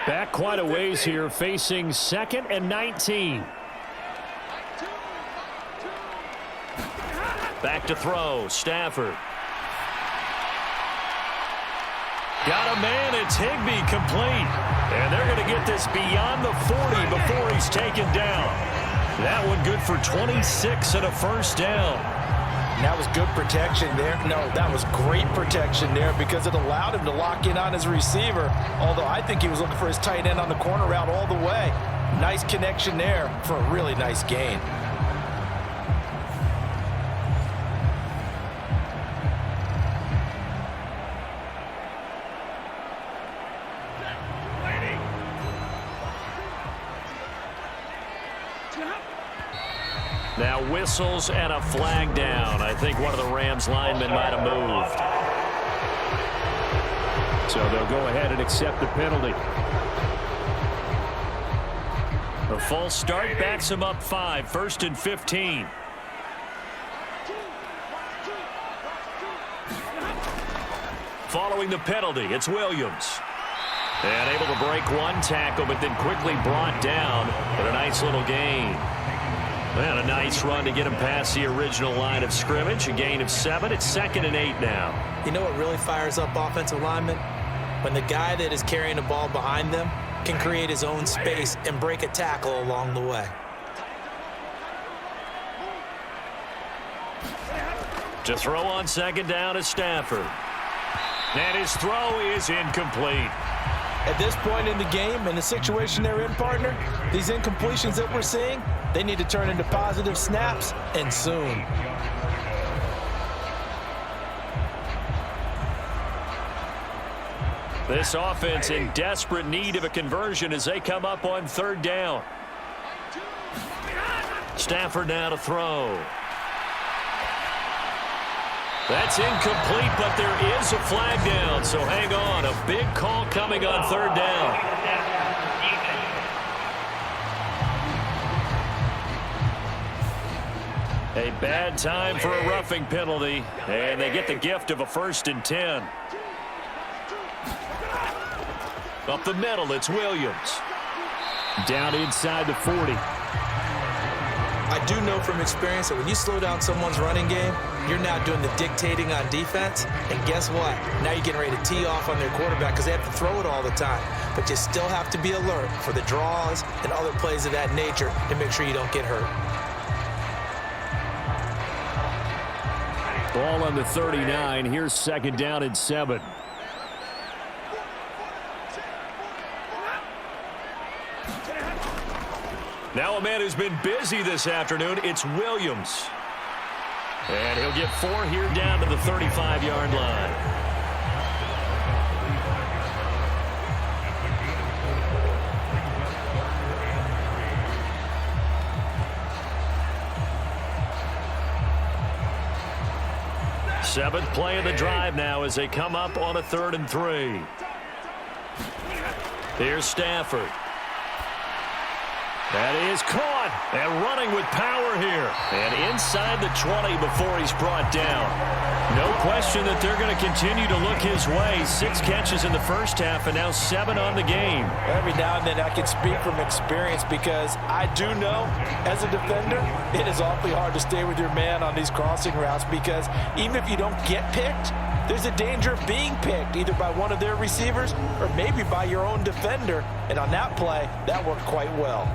S3: Back quite a ways here, facing 2nd and 19. Back to throw, Stafford. Got a man. It's Higbee complete. And they're going to get this beyond the 40 before he's taken down. That one good for 26 and a first down.
S4: And that was good protection there. No, that was great protection there because it allowed him to lock in on his receiver. Although I think he was looking for his tight end on the corner route all the way. Nice connection there for a really nice gain.
S3: Now whistles and a flag down. I think one of the Rams linemen might have moved. So they'll go ahead and accept the penalty. A false start backs him up 5, 1st and 15. Following the penalty, it's Williams. And able to break one tackle, but then quickly brought down. But a nice little gain. And a nice run to get him past the original line of scrimmage. A gain of 7. It's 2nd and 8 now.
S4: You know what really fires up offensive linemen? When the guy that is carrying the ball behind them can create his own space and break a tackle along the way.
S3: To throw on 2nd down is Stafford. And his throw is incomplete.
S4: At this point in the game, in the situation they're in, partner, these incompletions that we're seeing, they need to turn into positive snaps, and soon.
S3: This offense in desperate need of a conversion as they come up on 3rd down. Stafford now to throw. That's incomplete, but there is a flag down, so hang on. A big call coming on 3rd down. A bad time for a roughing penalty, and they get the gift of a 1st and 10. Up the middle, it's Williams. Down inside the 40.
S4: I do know from experience that when you slow down someone's running game, you're now doing the dictating on defense. And guess what? Now you're getting ready to tee off on their quarterback because they have to throw it all the time. But you still have to be alert for the draws and other plays of that nature to make sure you don't get hurt.
S3: Ball on the 39. Here's 2nd down and 7. Now a man who's been busy this afternoon, it's Williams. And he'll get 4 here down to the 35-yard line. Seventh play of the drive now as they come up on a 3rd and 3. Here's Stafford. That is caught and running with power here. And inside the 20 before he's brought down. No question that they're going to continue to look his way. 6 catches in the first half and now 7 on the game.
S4: Every now and then I can speak from experience because I do know as a defender it is awfully hard to stay with your man on these crossing routes because even if you don't get picked, there's a danger of being picked either by one of their receivers or maybe by your own defender. And on that play, that worked quite well.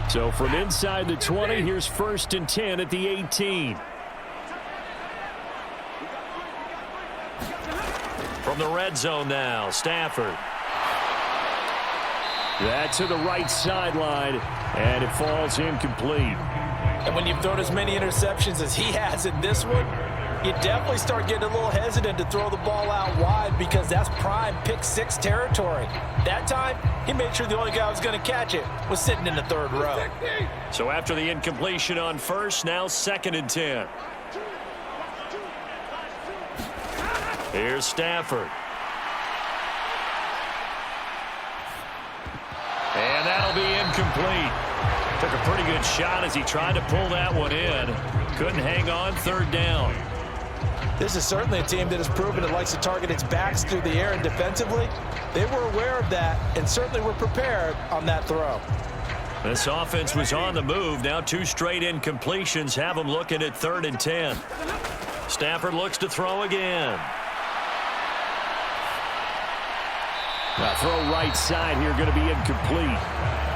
S3: So from inside the 20, here's 1st and 10 at the 18. From the red zone now, Stafford. That to the right sideline, and it falls incomplete.
S4: And when you've thrown as many interceptions as he has in this one, you definitely start getting a little hesitant to throw the ball out wide because that's prime pick 6 territory. That time, he made sure the only guy who was going to catch it was sitting in the 3rd row.
S3: So after the incompletion on 1st, now 2nd and 10. Here's Stafford. And that'll be incomplete. Took a pretty good shot as he tried to pull that one in. Couldn't hang on 3rd down.
S4: This is certainly a team that has proven it likes to target its backs through the air, and defensively, they were aware of that and certainly were prepared on that throw.
S3: This offense was on the move. Now 2 straight incompletions have them looking at 3rd and 10. Stafford looks to throw again. Throw right side here, going to be incomplete.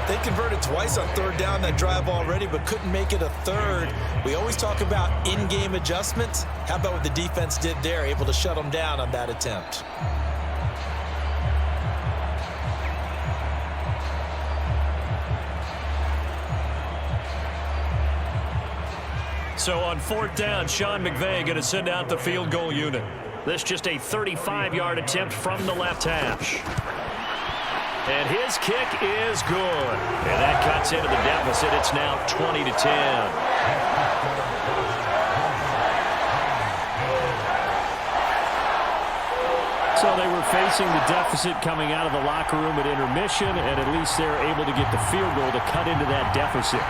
S4: They converted twice on 3rd down that drive already, but couldn't make it a 3rd. We always talk about in-game adjustments. How about what the defense did there, able to shut them down on that attempt?
S3: So on 4th down, Sean McVay going to send out the field goal unit. This just a 35-yard attempt from the left hash. And his kick is good. And that cuts into the deficit. It's now 20-10. So they were facing the deficit coming out of the locker room at intermission, and at least they're able to get the field goal to cut into that deficit.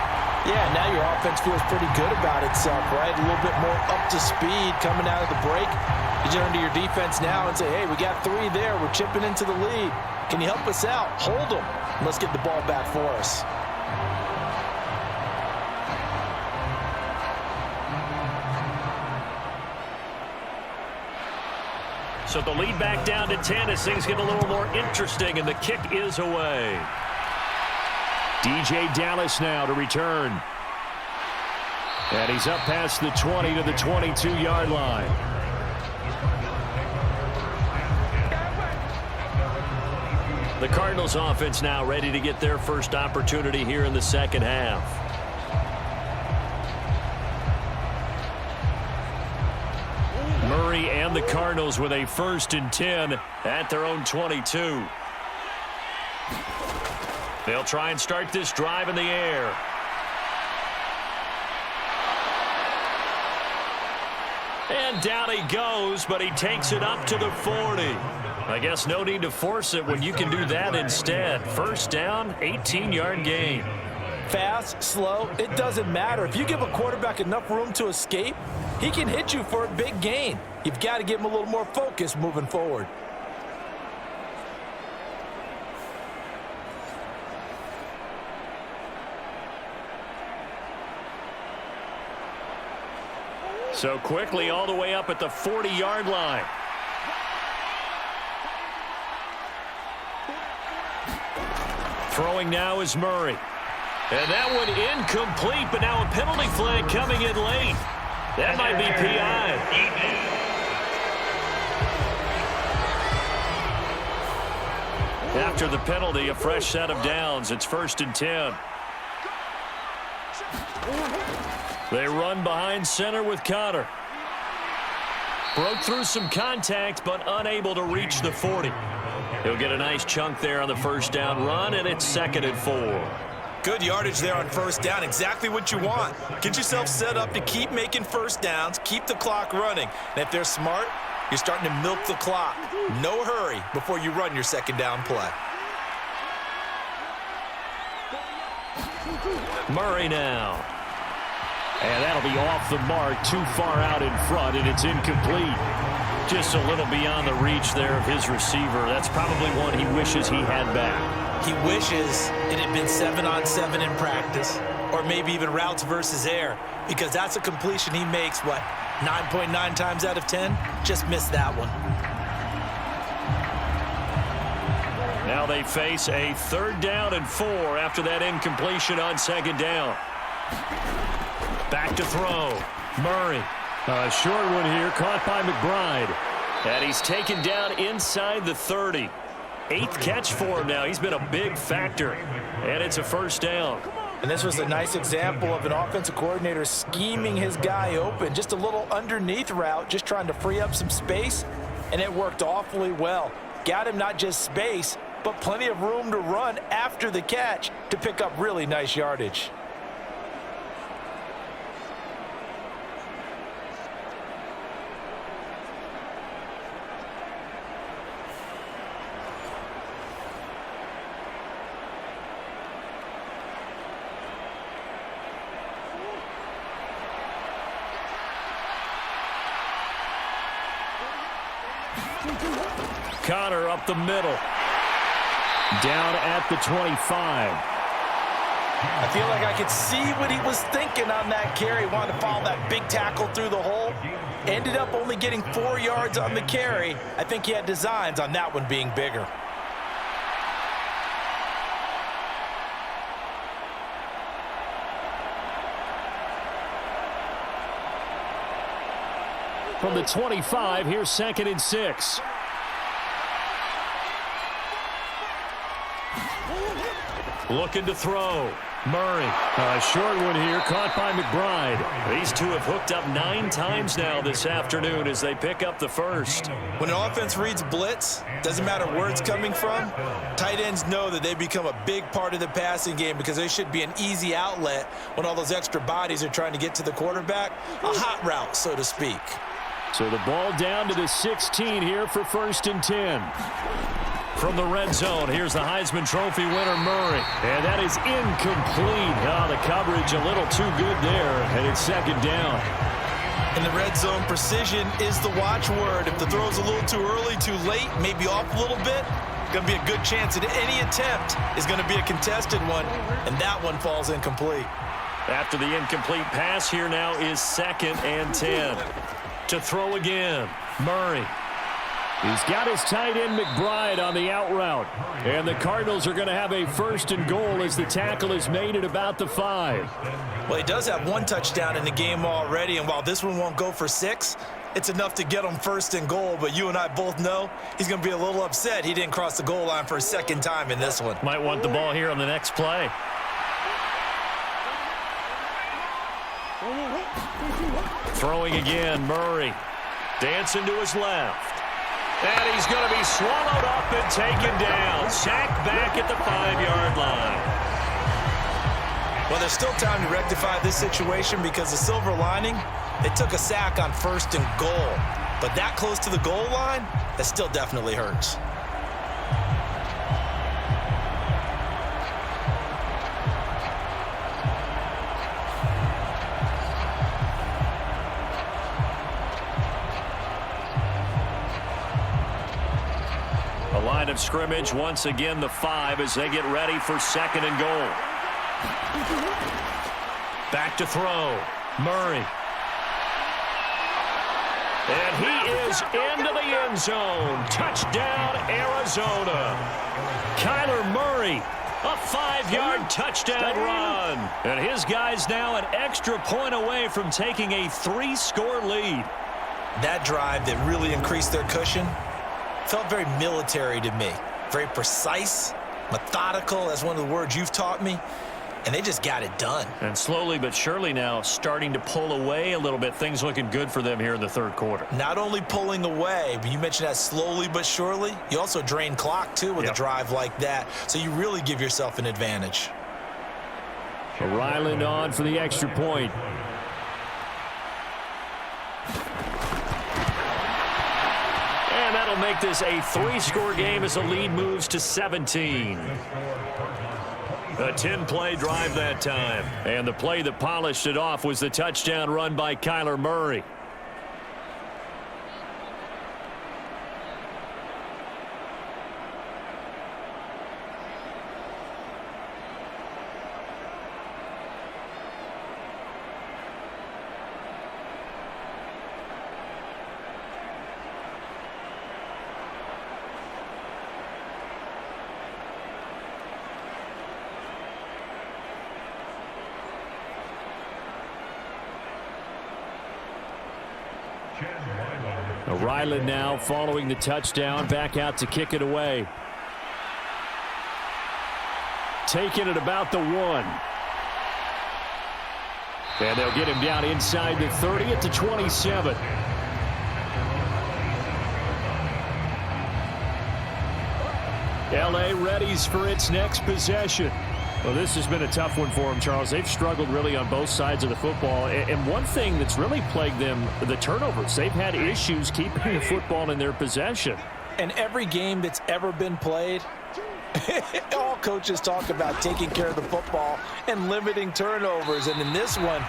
S4: Yeah, now your offense feels pretty good about itself, right? A little bit more up to speed coming out of the break. You turn to your defense now and say, hey, we got 3 there. We're chipping into the lead. Can you help us out? Hold them. Let's get the ball back for us.
S3: So the lead back down to 10 as things get a little more interesting, and the kick is away. DJ Dallas now to return. And he's up past the 20 to the 22-yard line. The Cardinals offense now ready to get their first opportunity here in the second half. Murray and the Cardinals with a 1st and 10 at their own 22. They'll try and start this drive in the air. And down he goes, but he takes it up to the 40. I guess no need to force it when you can do that instead. 1st down, 18-yard gain.
S4: Fast, slow, it doesn't matter. If you give a quarterback enough room to escape, he can hit you for a big gain. You've got to give him a little more focus moving forward.
S3: So quickly all the way up at the 40-yard line. Throwing now is Murray. And that one incomplete, but now a penalty flag coming in late. That might be PI. After the penalty, a fresh set of downs. It's 1st and 10. They run behind center with Connor. Broke through some contact, but unable to reach the 40. He'll get a nice chunk there on the 1st down run, and it's 2nd and 4.
S5: Good yardage there on 1st down. Exactly what you want. Get yourself set up to keep making 1st downs, keep the clock running. And if they're smart, you're starting to milk the clock. No hurry before you run your 2nd down play.
S3: Murray now. And that'll be off the mark, too far out in front, and it's incomplete. Just a little beyond the reach there of his receiver. That's probably one he wishes he had back.
S4: He wishes it had been 7-on-7 in practice, or maybe even routes versus air, because that's a completion he makes, 9.9 times out of 10? Just missed that one.
S3: Now they face a 3rd down and 4 after that incompletion on 2nd down. Back to throw. Murray. A short one here, caught by McBride. And he's taken down inside the 30. 8th catch for him now. He's been a big factor. And it's a 1st down.
S4: And this was a nice example of an offensive coordinator scheming his guy open. Just a little underneath route, just trying to free up some space. And it worked awfully well. Got him not just space, but plenty of room to run after the catch to pick up really nice yardage.
S3: Connor up the middle. Down at the 25.
S4: I feel like I could see what he was thinking on that carry. Wanted to follow that big tackle through the hole. Ended up only getting 4 yards on the carry. I think he had designs on that one being bigger.
S3: From the 25, here's 2nd and 6. Looking to throw. Murray. A short one here, caught by McBride. These two have hooked up 9 times now this afternoon as they pick up the first.
S5: When an offense reads blitz, doesn't matter where it's coming from, tight ends know that they become a big part of the passing game because they should be an easy outlet when all those extra bodies are trying to get to the quarterback. A hot route, so to speak.
S3: So the ball down to the 16 here for 1st and 10. From the red zone, here's the Heisman Trophy winner, Murray. And that is incomplete. Oh, the coverage a little too good there, and it's 2nd down.
S5: In the red zone, precision is the watchword. If the throw's a little too early, too late, maybe off a little bit, going to be a good chance that any attempt is going to be a contested one, and that one falls incomplete.
S3: After the incomplete pass, here now is 2nd and 10. To throw again, Murray. He's got his tight end McBride on the out route. And the Cardinals are going to have a 1st and goal as the tackle is made at about the 5.
S5: Well, he does have 1 touchdown in the game already, and while this one won't go for 6, it's enough to get him 1st and goal. But you and I both know he's going to be a little upset he didn't cross the goal line for a 2nd time in this one.
S3: Might want the ball here on the next play. Throwing again, Murray. Dancing to his left. And he's going to be swallowed up and taken down. Sacked back at the 5-yard line.
S5: Well, there's still time to rectify this situation because the silver lining, they took a sack on 1st and goal. But that close to the goal line, that still definitely hurts.
S3: Line of scrimmage, once again the 5 as they get ready for 2nd and goal. Back to throw. Murray. And he is into the end zone. Touchdown, Arizona. Kyler Murray, a 5-yard touchdown run. And his guys now an extra point away from taking a 3-score lead.
S5: That drive that really increased their cushion felt very military to me. Very precise, methodical. That's one of the words you've taught me. And they just got it done.
S3: And slowly but surely now starting to pull away a little bit. Things looking good for them here in the 3rd quarter.
S5: Not only pulling away, but you mentioned that slowly but surely. You also drain clock, too, with a drive like that. So you really give yourself an advantage.
S3: Ryland on for the extra point. And that'll make this a 3-score game as the lead moves to 17. A 10-play drive that time. And the play that polished it off was the touchdown run by Kyler Murray. Ryland now following the touchdown, back out to kick it away. Taking it about the 1. And they'll get him down inside the 30 at the 27. LA readies for its next possession. Well, this has been a tough one for them, Charles. They've struggled really on both sides of the football. And one thing that's really plagued them, the turnovers. They've had issues keeping the football in their possession.
S5: And every game that's ever been played, all coaches talk about taking care of the football and limiting turnovers. And in this one,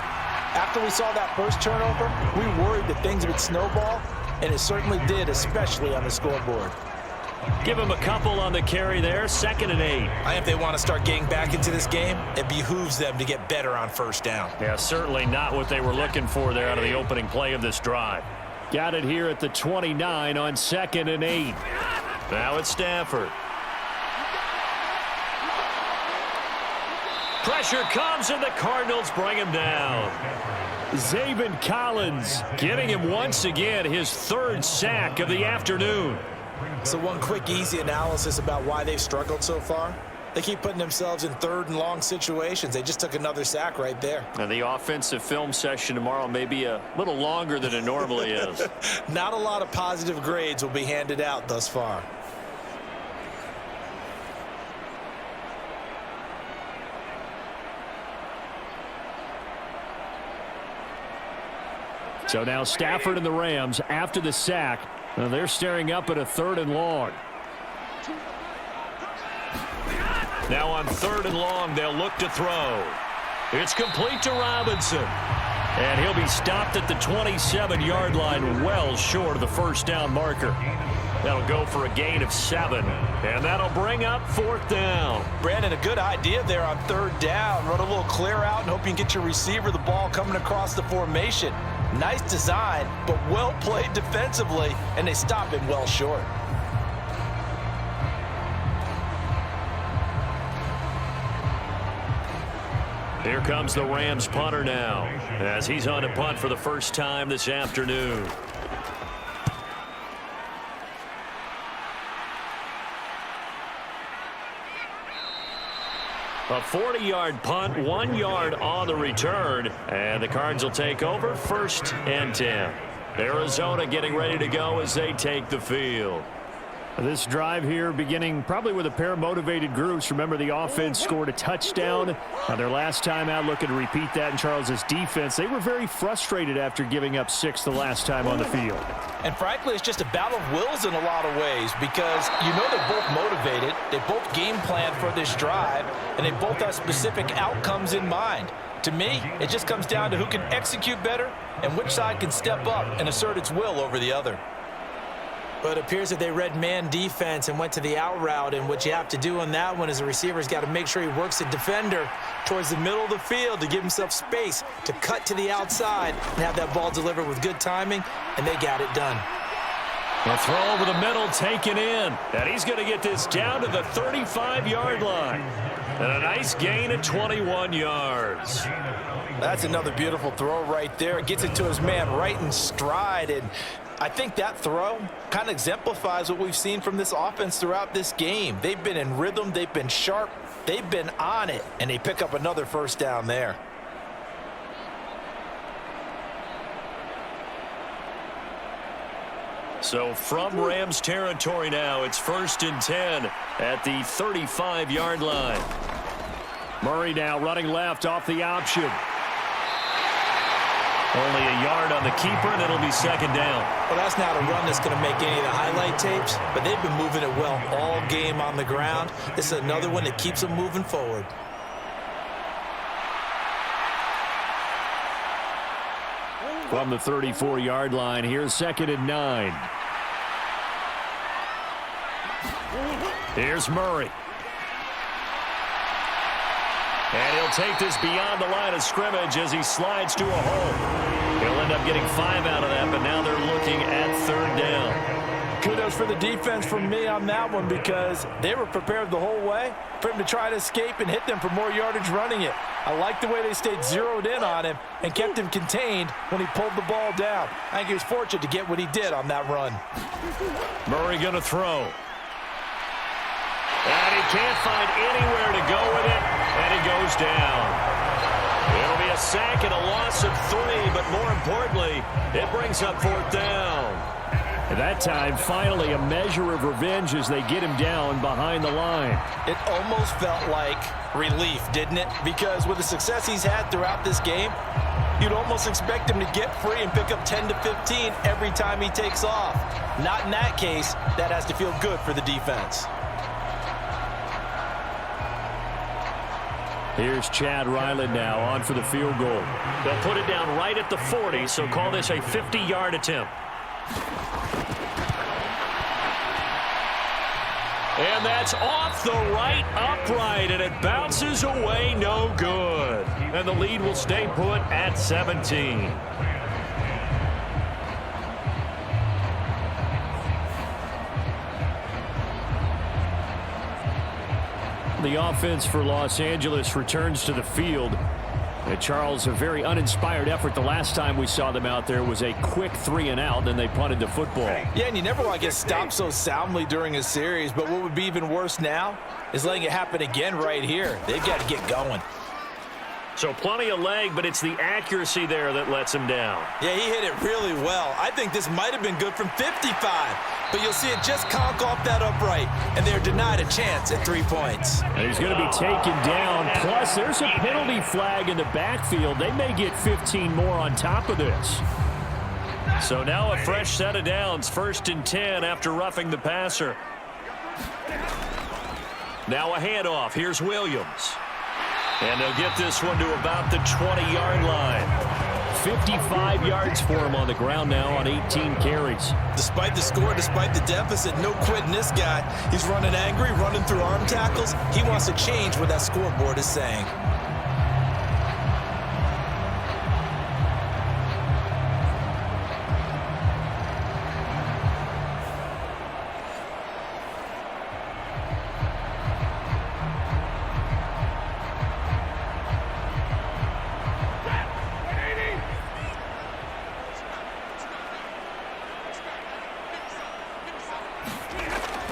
S5: after we saw that first turnover, we worried that things would snowball.
S4: and it certainly did, especially on the scoreboard.
S3: Give him a couple on the carry there, 2nd and 8.
S5: I think if they want to start getting back into this game, it behooves them to get better on first down.
S3: Yeah, certainly not what they were looking for there out of the opening play of this drive. Got it here at the 29 on 2nd and 8. Now it's Stafford. Pressure comes, and the Cardinals bring him down. Zaven Collins getting him once again his 3rd sack of the afternoon.
S4: So one quick, easy analysis about why they've struggled so far. They keep putting themselves in 3rd and long situations. They just took another sack right there.
S3: And the offensive film session tomorrow may be a little longer than it normally is.
S4: Not a lot of positive grades will be handed out thus far.
S3: So now Stafford and the Rams after the sack. They're staring up at a 3rd and long. Now on 3rd and long, they'll look to throw. It's complete to Robinson. And he'll be stopped at the 27-yard line, well short of the first down marker. That'll go for a gain of 7. And that'll bring up 4th down.
S4: Brandon, a good idea there on 3rd down. Run a little clear out and hope you can get your receiver the ball coming across the formation. Nice design, but well played defensively, and they stop him well short.
S3: Here comes the Rams punter now, as he's on to punt for the first time this afternoon. A 40-yard punt, 1 yard on the return, and the Cards will take over 1st and 10. Arizona getting ready to go as they take the field. This drive here beginning probably with a pair of motivated groups. Remember, the offense scored a touchdown on their last time out, looking to repeat that in Charles's defense. They were very frustrated after giving up 6 the last time on the field. And frankly, it's just a battle of wills in a lot of ways, because you know they're both motivated, they both game planned for this drive, and they both have specific outcomes in mind. To me, it just comes down to who can execute better and which side can step up and assert its will over the other. But it appears that they read man defense and went to the out route, and what you have to do on that one is the receiver's got to make sure he works the defender towards the middle of the field to give himself space to cut to the outside and have that ball delivered with good timing, and they got it done. A throw over the middle taken in, and he's going to get this down to the 35-yard line. And a nice gain of 21 yards.
S4: That's another beautiful throw right there. It gets it to his man right in stride, and I think that throw kind of exemplifies what we've seen from this offense throughout this game. They've been in rhythm, they've been sharp, they've been on it, and they pick up another first down there.
S3: So from Rams territory now, it's 1st and 10 at the 35-yard line. Murray now running left off the option. Only a yard on the keeper, and it'll be 2nd down.
S4: Well, that's not a run that's going to make any of the highlight tapes, but they've been moving it well all game on the ground. This is another one that keeps them moving forward.
S3: From the 34-yard line, here's 2nd and 9. Here's Murray. And he'll take this beyond the line of scrimmage as he slides to a hole. He'll end up getting 5 out of that, but now they're looking at 3rd down.
S4: Kudos for the defense from me on that one, because they were prepared the whole way for him to try to escape and hit them for more yardage running it. I like the way they stayed zeroed in on him and kept him contained when he pulled the ball down. I think he was fortunate to get what he did on that run.
S3: Murray going to throw. And he can't find anywhere to go with it, and he goes down. It'll be a sack and a loss of 3, but more importantly, it brings up 4th down. At that time, finally a measure of revenge as they get him down behind the line.
S4: It almost felt like relief, didn't it? Because with the success he's had throughout this game, you'd almost expect him to get free and pick up 10 to 15 every time he takes off. Not in that case. That has to feel good for the defense.
S3: Here's Chad Ryland now on for the field goal. They'll put it down right at the 40, so call this a 50-yard attempt. And that's off the right upright, and it bounces away, no good. And the lead will stay put at 17. The offense for Los Angeles returns to the field. And Charles, a very uninspired effort. The last time we saw them out there was a quick 3-and-out, and they punted the football.
S4: Yeah, and you never want to get stopped so soundly during a series, but what would be even worse now is letting it happen again right here. They've got to get going.
S3: So plenty of leg, but it's the accuracy there that lets him down.
S5: Yeah, he hit it really well. I think this might have been good from 55, but you'll see it just conk off that upright, and they're denied a chance at 3 points.
S3: And he's going to be taken down. Plus, there's a penalty flag in the backfield. They may get 15 more on top of this. So now a fresh set of downs, 1st and 10 after roughing the passer. Now a handoff. Here's Williams. And they'll get this one to about the 20-yard line. 55 yards for him on the ground now on 18 carries.
S5: Despite the score, despite the deficit, no quitting this guy. He's running angry, running through arm tackles. He wants to change what that scoreboard is saying.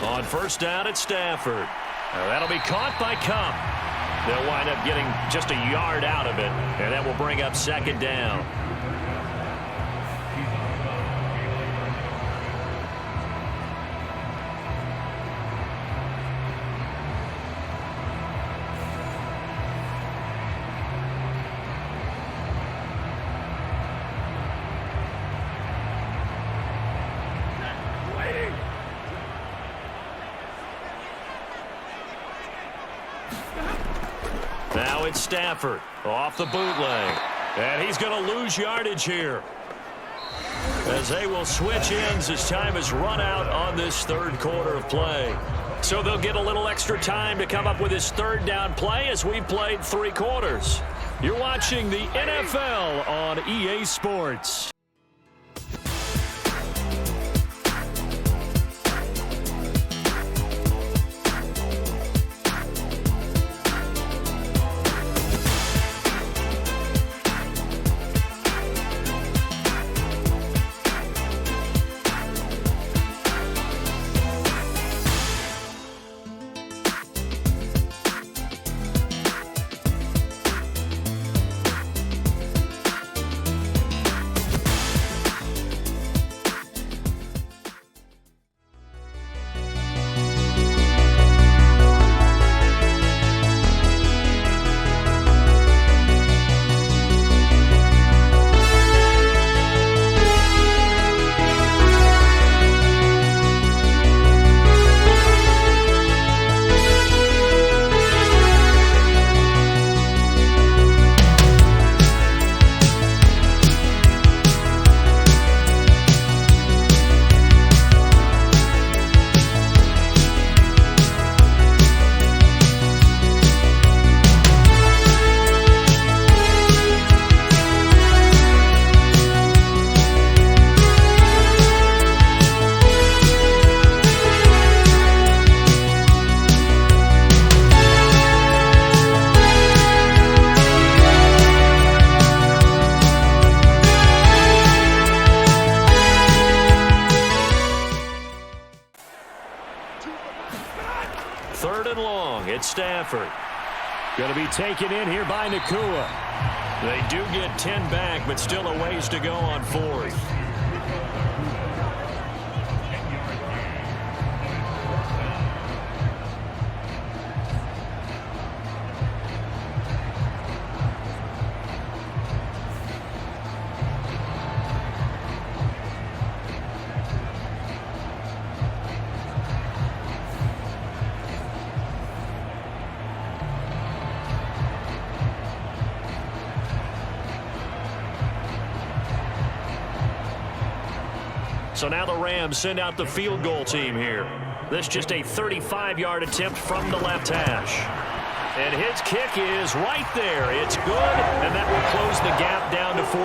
S3: On 1st down at Stafford. Now that'll be caught by Cup. They'll wind up getting just a yard out of it, and that will bring up 2nd down. Now it's Stafford off the bootleg. And he's going to lose yardage here, as they will switch ends as time has run out on this 3rd quarter of play. So they'll get a little extra time to come up with his 3rd down play as we've played 3 quarters. You're watching the NFL on EA Sports. Stafford. Going to be taken in here by Nakua. They do get 10 back, but still a ways to go on 4th. So now the Rams send out the field goal team here. This just a 35-yard attempt from the left hash. And his kick is right there. It's good, and that will close the gap down to 14.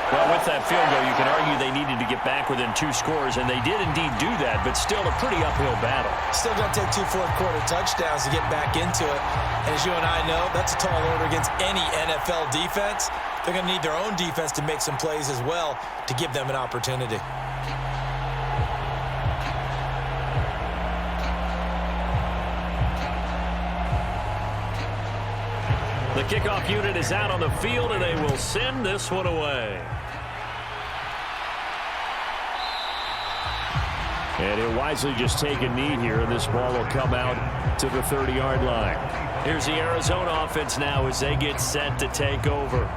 S3: Well, with that field goal, you can argue they needed to get back within 2 scores, and they did indeed do that, but still a pretty uphill battle.
S4: Still going to take 2 fourth-quarter touchdowns to get back into it. And as you and I know, that's a tall order against any NFL defense. They're going to need their own defense to make some plays as well to give them an opportunity.
S3: The kickoff unit is out on the field, and they will send this one away. And he'll wisely just take a knee here, and this ball will come out to the 30-yard line. Here's the Arizona offense now as they get set to take over.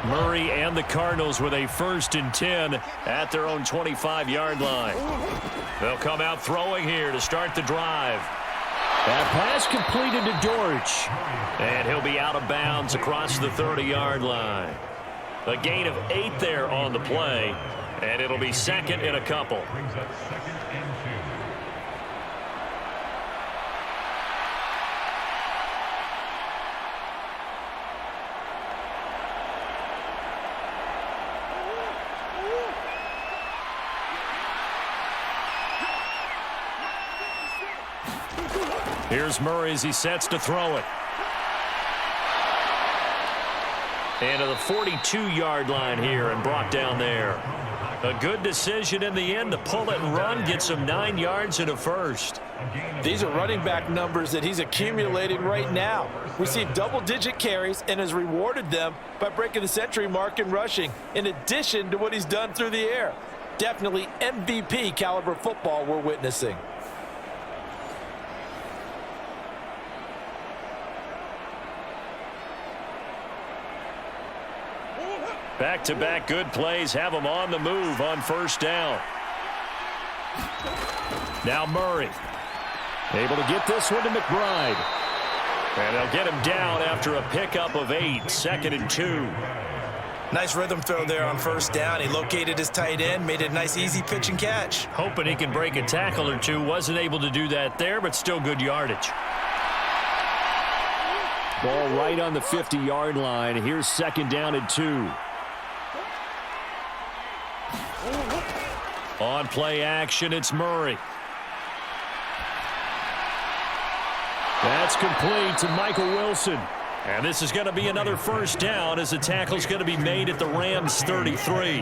S3: Murray and the Cardinals with a 1st and 10 at their own 25-yard line. They'll come out throwing here to start the drive. That pass completed to Dortch. And he'll be out of bounds across the 30-yard line. A gain of 8 there on the play, and it'll be 2nd and a couple. Here's Murray as he sets to throw it. And to the 42-yard line here and brought down there. A good decision in the end to pull it and run, get some 9 yards and a 1st.
S4: These are running back numbers that he's accumulating right now. Received double-digit carries and has rewarded them by breaking the century mark in rushing, in addition to what he's done through the air. Definitely MVP caliber football we're witnessing.
S3: Back-to-back good plays have them on the move on 1st down. Now Murray. Able to get this one to McBride. And they'll get him down after a pickup of 8, 2nd and 2.
S4: Nice rhythm throw there on 1st down. He located his tight end, made it a nice easy pitch and catch.
S3: Hoping he can break a tackle or two. Wasn't able to do that there, but still good yardage. Ball right on the 50-yard line. Here's 2nd down and 2. On play action, it's Murray. That's complete to Michael Wilson. And this is going to be another 1st down as the tackle's going to be made at the Rams' 33.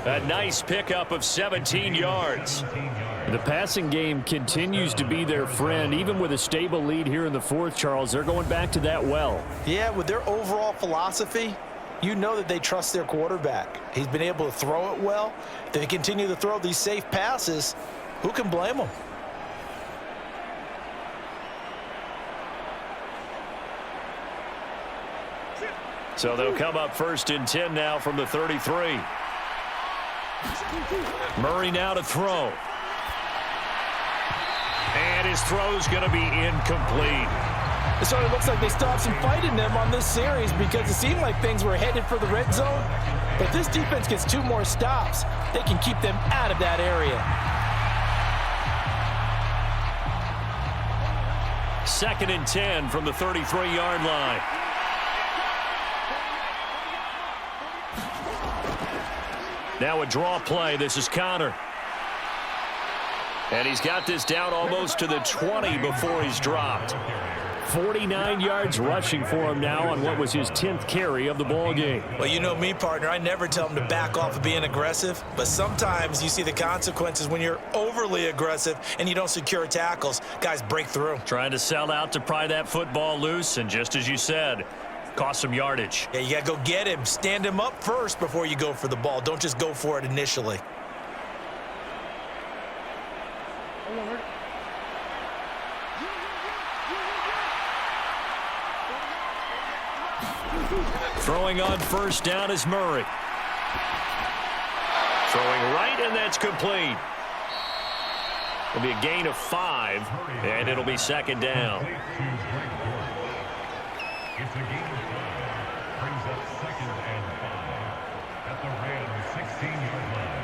S3: A nice pickup of 17 yards. The passing game continues to be their friend. Even with a stable lead here in the 4th, Charles, they're going back to that well.
S4: Yeah, with their overall philosophy, you know that they trust their quarterback. He's been able to throw it well. If they continue to throw these safe passes, who can blame them?
S3: So they'll come up 1st and 10 now from the 33. Murray now to throw. And his throw's going to be incomplete.
S4: It sort of looks like they still have some fight in them on this series because it seemed like things were headed for the red zone. But this defense gets 2 more stops. They can keep them out of that area.
S3: 2nd and 10 from the 33-yard line. Now a draw play. This is Connor. And he's got this down almost to the 20 before he's dropped. 49 yards rushing for him now on what was his 10th carry of the ball game.
S4: Well, you know me, partner. I never tell him to back off of being aggressive, but sometimes you see the consequences when you're overly aggressive and you don't secure tackles. Guys break through.
S3: Trying to sell out to pry that football loose, and just as you said, cost some yardage.
S4: Yeah, you got to go get him. Stand him up first before you go for the ball. Don't just go for it initially.
S3: Throwing on 1st down is Murray. Throwing right, and that's complete. It'll be a gain of 5, and it'll be second down.
S2: It's a gain of 5. Brings up second and 5 at the Rams 16-yard line.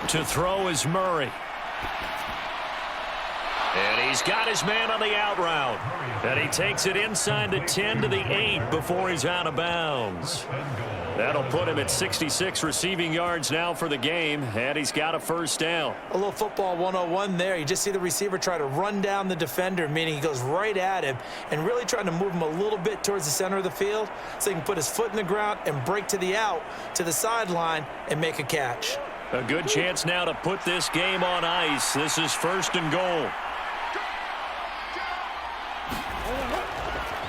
S3: To throw is Murray. And he's got his man on the out route. And he takes it inside the 10 to the 8 before he's out of bounds. That'll put him at 66 receiving yards now for the game, and he's got a first down.
S4: A little football 101 there. You just see the receiver try to run down the defender, meaning he goes right at him and really trying to move him a little bit towards the center of the field so he can put his foot in the ground and break to the out, to the sideline, and make a catch.
S3: A good chance now to put this game on ice. This is first and goal.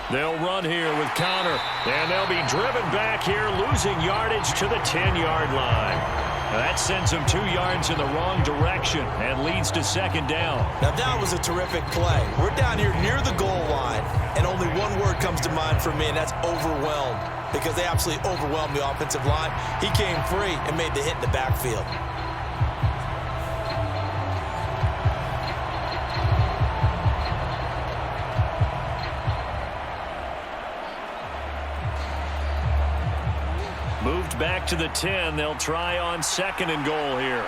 S3: They'll run here with Connor, and they'll be driven back here, losing yardage to the 10-yard line. That sends them 2 yards in the wrong direction and leads to second down.
S4: Now that was a terrific play. We're down here near the goal line, and only one word comes to mind for me, and that's overwhelmed, because they absolutely overwhelmed the offensive line. He came free and made the hit in the backfield.
S3: Moved back to the 10. They'll try on second and goal here.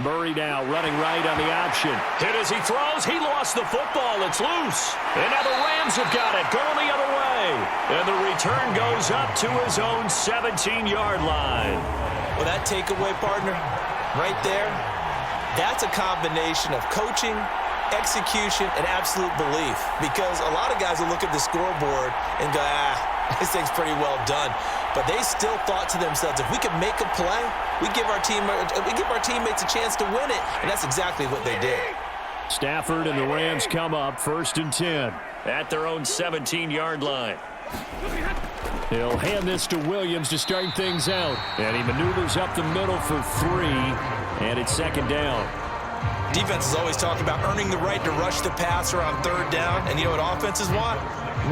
S3: Murray now running right on the option. Hit as he throws. He lost the football. It's loose. And now the Rams have got it. Going the other way. And the return goes up to his own 17-yard line.
S4: Well, that takeaway, partner, right there, that's a combination of coaching, execution, and absolute belief, because a lot of guys will look at the scoreboard and go, this thing's pretty well done, but they still thought to themselves, if we can make a play, we give our teammates a chance to win it, and that's exactly what they did.
S3: Stafford and the Rams come up first and 10 at their own 17-yard line. He'll hand this to Williams to start things out, and he maneuvers up the middle for 3, and it's second down.
S4: Defense is always talking about earning the right to rush the passer on third down. And you know what offenses want?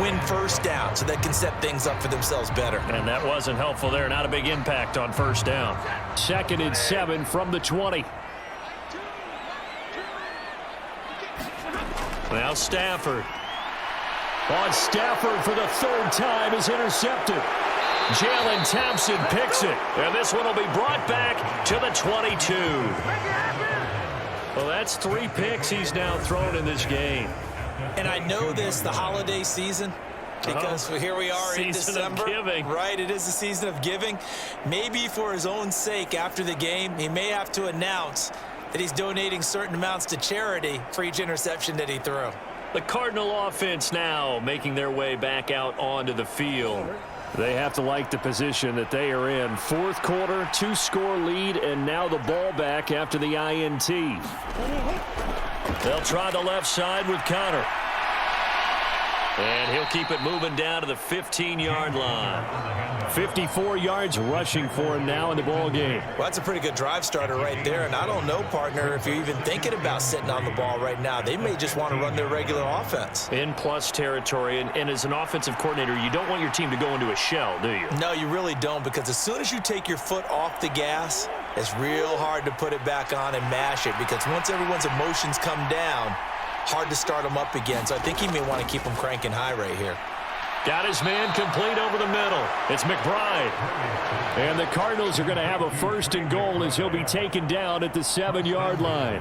S4: Win first down so they can set things up for themselves better.
S3: And that wasn't helpful there. Not a big impact on first down. Second and 7 from the 20. Now Stafford. On Stafford for the third time is intercepted. Jalen Thompson picks it. And this one will be brought back to the 22. Well, that's 3 picks he's now thrown in this game.
S4: And I know this, the holiday season, because here we are in December.
S3: Season of giving.
S4: Right, it is the season of giving. Maybe for his own sake after the game, he may have to announce that he's donating certain amounts to charity for each interception that he threw.
S3: The Cardinal offense now making their way back out onto the field. They have to like the position that they are in. Fourth quarter, 2-score lead, and now the ball back after the INT. They'll try the left side with Connor. And he'll keep it moving down to the 15-yard line. 54 yards rushing for him now in the ball game.
S4: Well, that's a pretty good drive starter right there. And I don't know, partner, if you're even thinking about sitting on the ball right now. They may just want to run their regular offense.
S3: In plus territory. And as an offensive coordinator, you don't want your team to go into a shell, do you?
S4: No, you really don't, because as soon as you take your foot off the gas, it's real hard to put it back on and mash it, because once everyone's emotions come down, hard to start them up again. So I think he may want to keep them cranking high right here.
S3: Got his man complete over the middle. It's McBride. And the Cardinals are going to have a first and goal as he'll be taken down at the 7-yard line.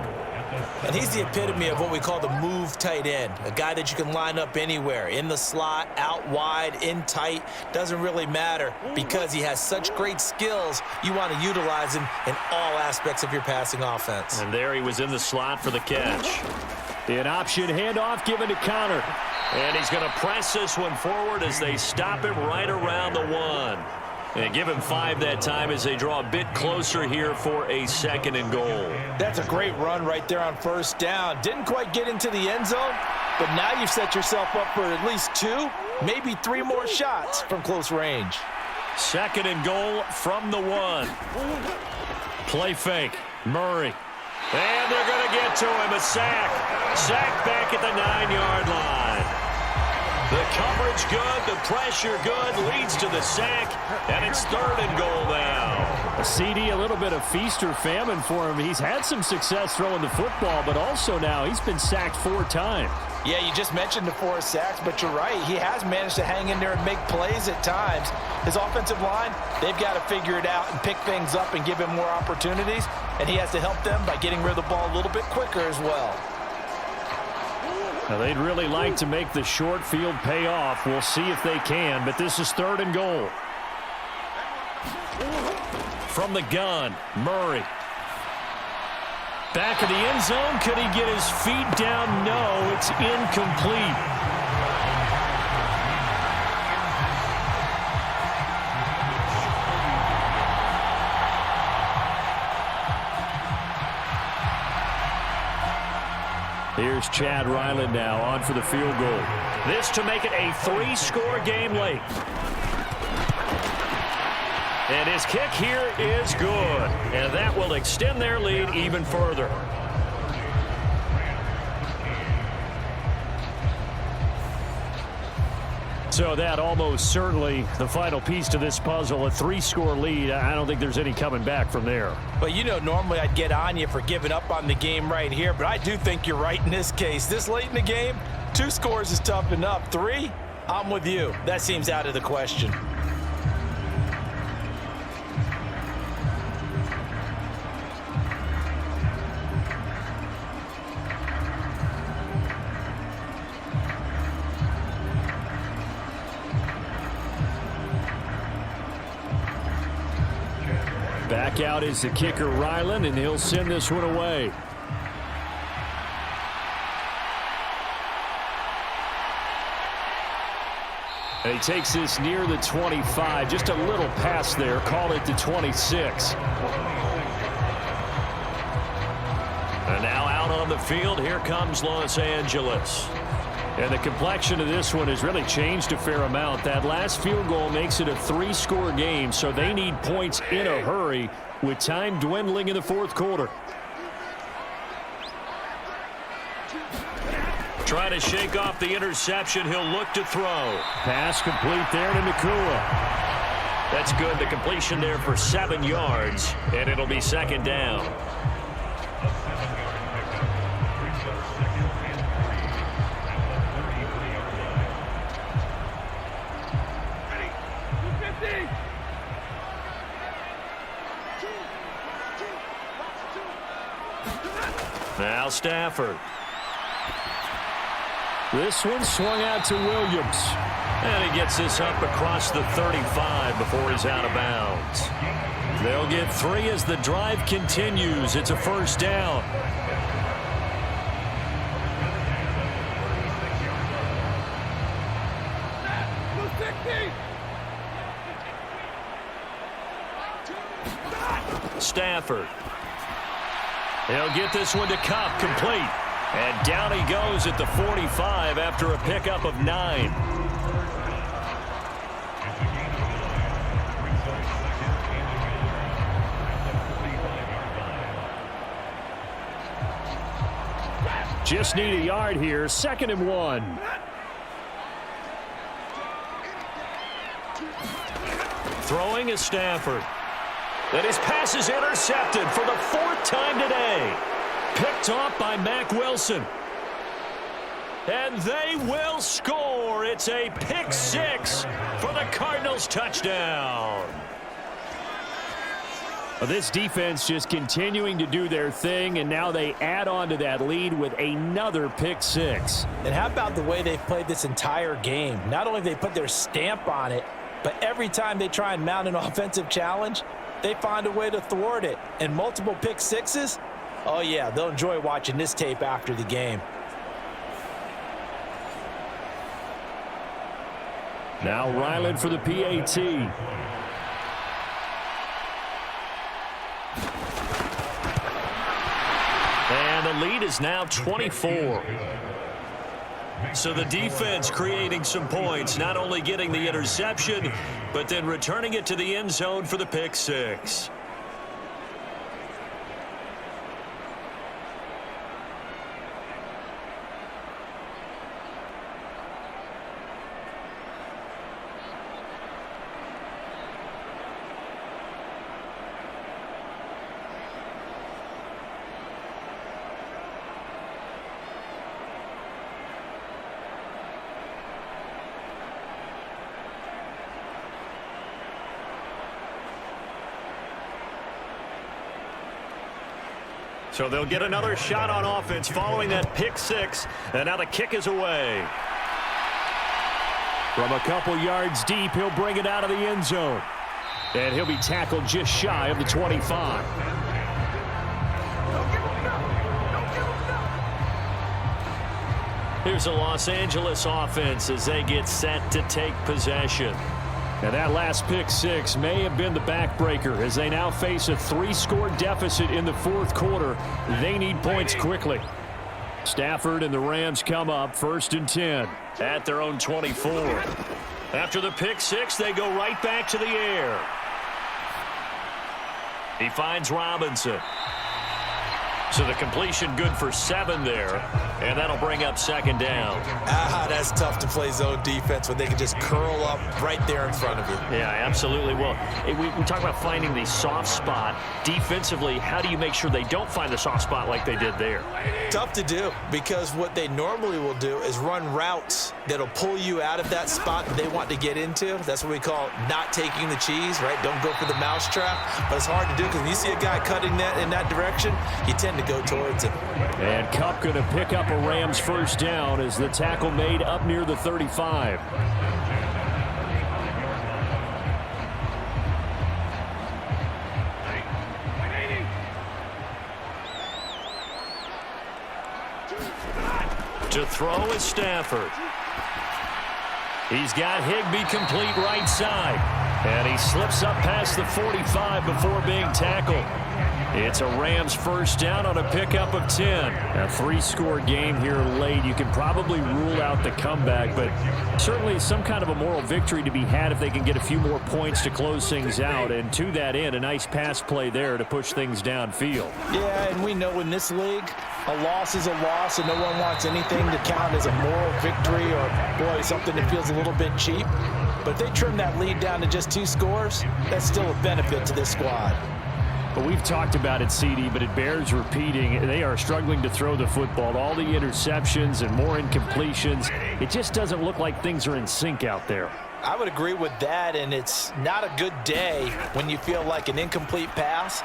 S4: And he's the epitome of what we call the move tight end, a guy that you can line up anywhere, in the slot, out wide, in tight, doesn't really matter, because he has such great skills. You want to utilize him in all aspects of your passing offense.
S3: And there he was in the slot for the catch. An option handoff given to Connor. And he's going to press this one forward as they stop him right around the 1. And give him 5 that time as they draw a bit closer here for a second and goal.
S4: That's a great run right there on first down. Didn't quite get into the end zone, but now you've set yourself up for at least 2, maybe 3 more shots from close range.
S3: Second and goal from the 1. Play fake. Murray. And they're going to get to him. A sack. Sack back at the 9-yard line. The coverage good, the pressure good, leads to the sack, and it's 3rd and goal now.
S7: A CD, a little bit of feast or famine for him. He's had some success throwing the football, but also now he's been sacked 4 times.
S4: Yeah, you just mentioned the 4 sacks, but you're right. He has managed to hang in there and make plays at times. His offensive line, they've got to figure it out and pick things up and give him more opportunities, and he has to help them by getting rid of the ball a little bit quicker as well.
S7: Now, they'd really like to make the short field pay off. We'll see if they can, but this is 3rd and goal. From the gun, Murray. Back of the end zone. Could he get his feet down? No, it's incomplete. Here's Chad Ryland now on for the field goal.
S3: This to make it a 3-score game late. And his kick here is good. And that will extend their lead even further.
S7: So that almost certainly the final piece to this puzzle, a 3-score lead. I don't think there's any coming back from there.
S4: But, you know, normally I'd get on you for giving up on the game right here, but I do think you're right in this case. This late in the game, 2 scores is tough enough. 3, I'm with you. That seems out of the question.
S7: Back out is the kicker, Ryland, and he'll send this one away. And he takes this near the 25. Just a little pass there. Call it the 26.
S3: And now out on the field, here comes Los Angeles.
S7: And the complexion of this one has really changed a fair amount. That last field goal makes it a 3-score game, so they need points in a hurry with time dwindling in the 4th quarter.
S3: Trying to shake off the interception. He'll look to throw.
S7: Pass complete there to Nakua.
S3: That's good. The completion there for 7 yards, and it'll be 2nd down. Now Stafford.
S7: This one swung out to Williams.
S3: And he gets this up across the 35 before he's out of bounds.
S7: They'll get 3 as the drive continues. It's a 1st down.
S3: Stafford. He'll get this one to Cup, complete. And down he goes at the 45 after a pickup of 9.
S7: Just need a yard here. 2nd and 1.
S3: Throwing is Stafford. And his pass is intercepted for the 4th time today. Picked off by Mack Wilson. And they will score. It's a pick 6 for the Cardinals touchdown.
S7: Well, this defense just continuing to do their thing, and now they add on to that lead with another pick 6.
S4: And how about the way they've played this entire game? Not only have they put their stamp on it, but every time they try and mount an offensive challenge, they find a way to thwart it. And multiple pick 6s, oh yeah, they'll enjoy watching this tape after the game.
S7: Now Ryland for the PAT.
S3: And the lead is now 24. So the defense creating some points, not only getting the interception, but then returning it to the end zone for the pick 6. So they'll get another shot on offense following that pick six. And now the kick is away.
S7: From a couple yards deep, he'll bring it out of the end zone. And he'll be tackled just shy of the 25. Here's the Los Angeles offense as they get set to take possession. And that last pick six may have been the backbreaker as they now face a 3-score deficit in the fourth quarter. They need points quickly. Stafford and the Rams come up 1st and 10 at their own 24. After the pick six, they go right back to the air. He finds Robinson. So the completion good for 7 there, and that'll bring up 2nd down.
S5: That's tough to play zone defense when they can just curl up right there in front of you.
S3: Yeah, absolutely. Well, we talk about finding the soft spot. Defensively, how do you make sure they don't find the soft spot like they did there?
S5: Tough to do, because what they normally will do is run routes that'll pull you out of that spot that they want to get into. That's what we call not taking the cheese, right? Don't go for the mousetrap. But it's hard to do because when you see a guy cutting that in that direction, you tend to go towards it.
S7: And Kupp going to pick up a Rams 1st down as the tackle made up near the 35. To throw is Stafford. He's got Higbee complete right side. And he slips up past the 45 before being tackled. It's a Rams 1st down on a pickup of 10. A 3-score game here late. You can probably rule out the comeback, but certainly some kind of a moral victory to be had if they can get a few more points to close things out. And to that end, a nice pass play there to push things downfield.
S5: Yeah, and we know in this league, a loss is a loss, and no one wants anything to count as a moral victory or, boy, something that feels a little bit cheap. But if they trim that lead down to just 2 scores, that's still a benefit to this squad.
S7: But we've talked about it, CD, but it bears repeating. They are struggling to throw the football. All the interceptions and more incompletions. It just doesn't look like things are in sync out there.
S5: I would agree with that, and it's not a good day when you feel like an incomplete pass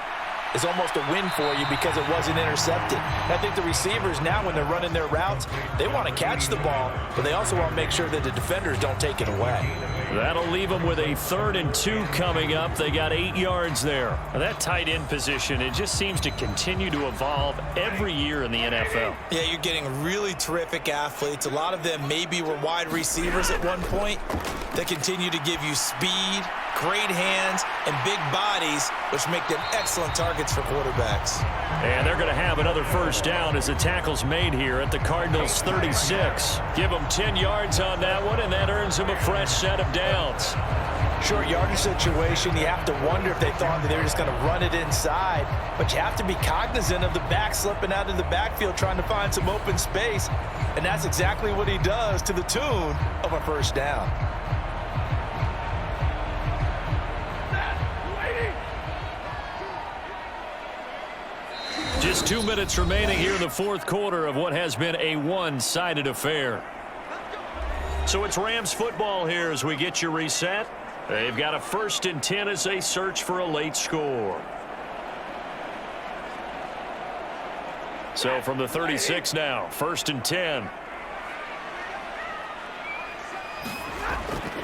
S5: is almost a win for you because it wasn't intercepted. And I think the receivers now, when they're running their routes, they want to catch the ball, but they also want to make sure that the defenders don't take it away.
S7: That'll leave them with a 3rd and 2 coming up. They got 8 yards there.
S3: Now that tight end position, it just seems to continue to evolve every year in the NFL.
S5: Yeah, you're getting really terrific athletes. A lot of them maybe were wide receivers at one point. They continue to give you speed, great hands, and big bodies, which make them excellent targets for quarterbacks.
S7: And they're going to have another 1st down as the tackle's made here at the Cardinals' 36. Give them 10 yards on that one, and that earns them a fresh set of downs.
S5: Short yardage situation, you have to wonder if they thought that they were just going to run it inside. But you have to be cognizant of the back slipping out of the backfield trying to find some open space. And that's exactly what he does to the tune of a 1st down.
S7: Just 2 minutes remaining here in the fourth quarter of what has been a one-sided affair.
S3: So it's Rams football here as we get you reset. They've got a 1st and 10 as they search for a late score.
S7: So from the 36 now, 1st and 10.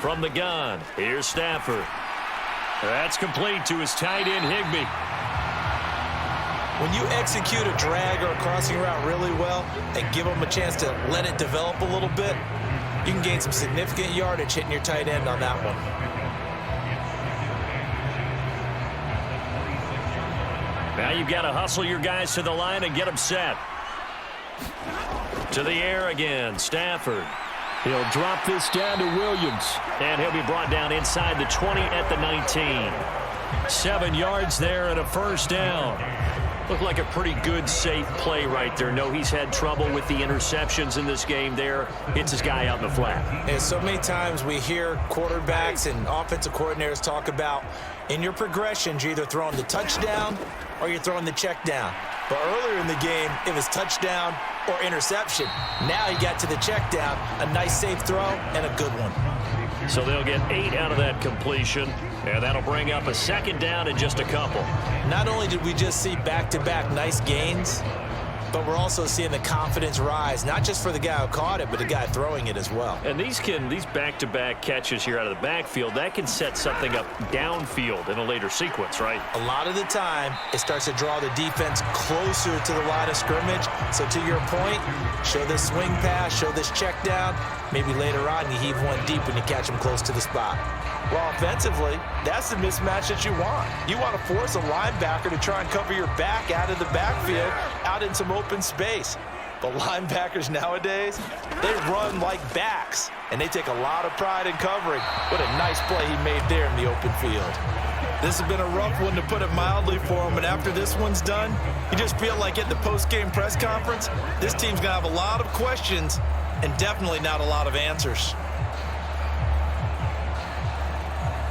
S3: From the gun, here's Stafford.
S7: That's complete to his tight end, Higbee.
S5: When you execute a drag or a crossing route really well and give them a chance to let it develop a little bit, you can gain some significant yardage hitting your tight end on that one.
S7: Now you've got to hustle your guys to the line and get them set.
S3: To the air again, Stafford.
S7: He'll drop this down to Williams.
S3: And he'll be brought down inside the 20 at the 19.
S7: 7 yards there and a 1st down.
S3: Looked like a pretty good, safe play right there. No, he's had trouble with the interceptions in this game there. Hits his guy out in the flat.
S5: And so many times we hear quarterbacks and offensive coordinators talk about in your progressions, you're either throwing the touchdown or you're throwing the check down. But earlier in the game, it was touchdown or interception. Now he got to the check down, a nice safe throw, and a good one.
S3: So they'll get 8 out of that completion, and that'll bring up a second down in just a couple.
S5: Not only did we just see back-to-back nice gains, but we're also seeing the confidence rise, not just for the guy who caught it, but the guy throwing it as well.
S3: And these back-to-back catches here out of the backfield, that can set something up downfield in a later sequence, right?
S5: A lot of the time, it starts to draw the defense closer to the line of scrimmage. So to your point, show this swing pass, show this check down. Maybe later on you heave one deep when you catch him close to the spot. Well, offensively, that's the mismatch that you want. You want to force a linebacker to try and cover your back out of the backfield, out in some open space. The linebackers nowadays, they run like backs, and they take a lot of pride in covering. What a nice play he made there in the open field. This has been a rough one, to put it mildly, for him, and after this one's done, you just feel like at the post-game press conference, this team's going to have a lot of questions and definitely not a lot of answers.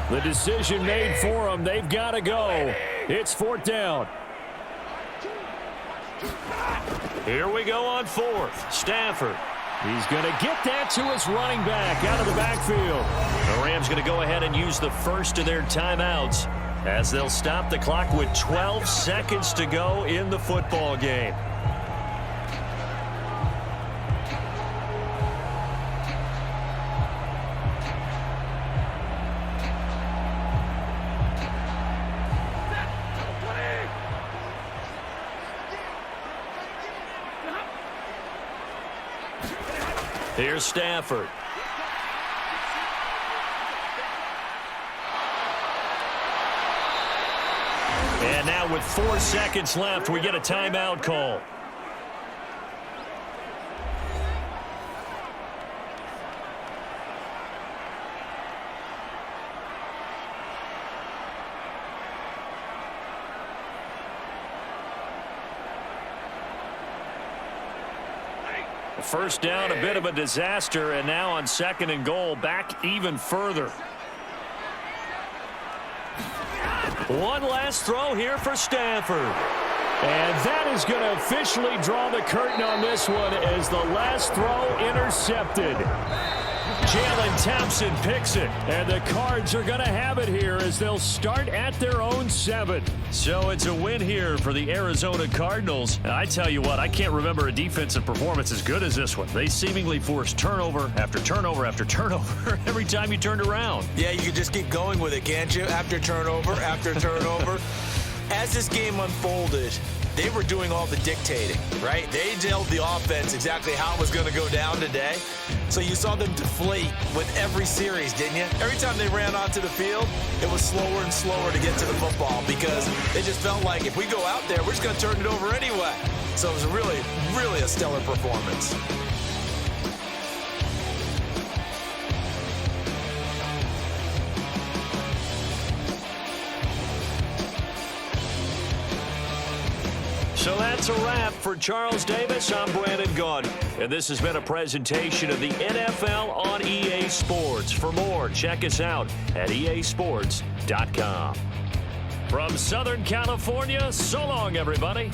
S7: The decision made for them. They've got to go. It's 4th down.
S3: Here we go on 4th. Stafford.
S7: He's going to get that to his running back out of the backfield.
S3: The Rams going to go ahead and use the first of their timeouts as they'll stop the clock with 12 seconds to go in the football game. Here's Stafford. And now with 4 seconds left, we get a timeout call. First down, a bit of a disaster, and now on 2nd and goal, back even further. One last throw here for Stafford.
S7: And that is going to officially draw the curtain on this one as the last throw intercepted. Jalen Thompson picks it, and the Cards are going to have it here as they'll start at their own 7.
S3: So it's a win here for the Arizona Cardinals. And I tell you what, I can't remember a defensive performance as good as this one. They seemingly forced turnover after turnover after turnover every time you turned around.
S5: Yeah, you can just keep going with it, can't you? After turnover, after turnover. As this game unfolded, they were doing all the dictating, right? They told the offense exactly how it was going to go down today. So you saw them deflate with every series, didn't you? Every time they ran onto the field, it was slower and slower to get to the football because they just felt like if we go out there, we're just going to turn it over anyway. So it was really, really a stellar performance.
S3: So that's a wrap for Charles Davis. I'm Brandon Gaudin, and this has been a presentation of the NFL on EA Sports. For more, check us out at easports.com. From Southern California, so long, everybody.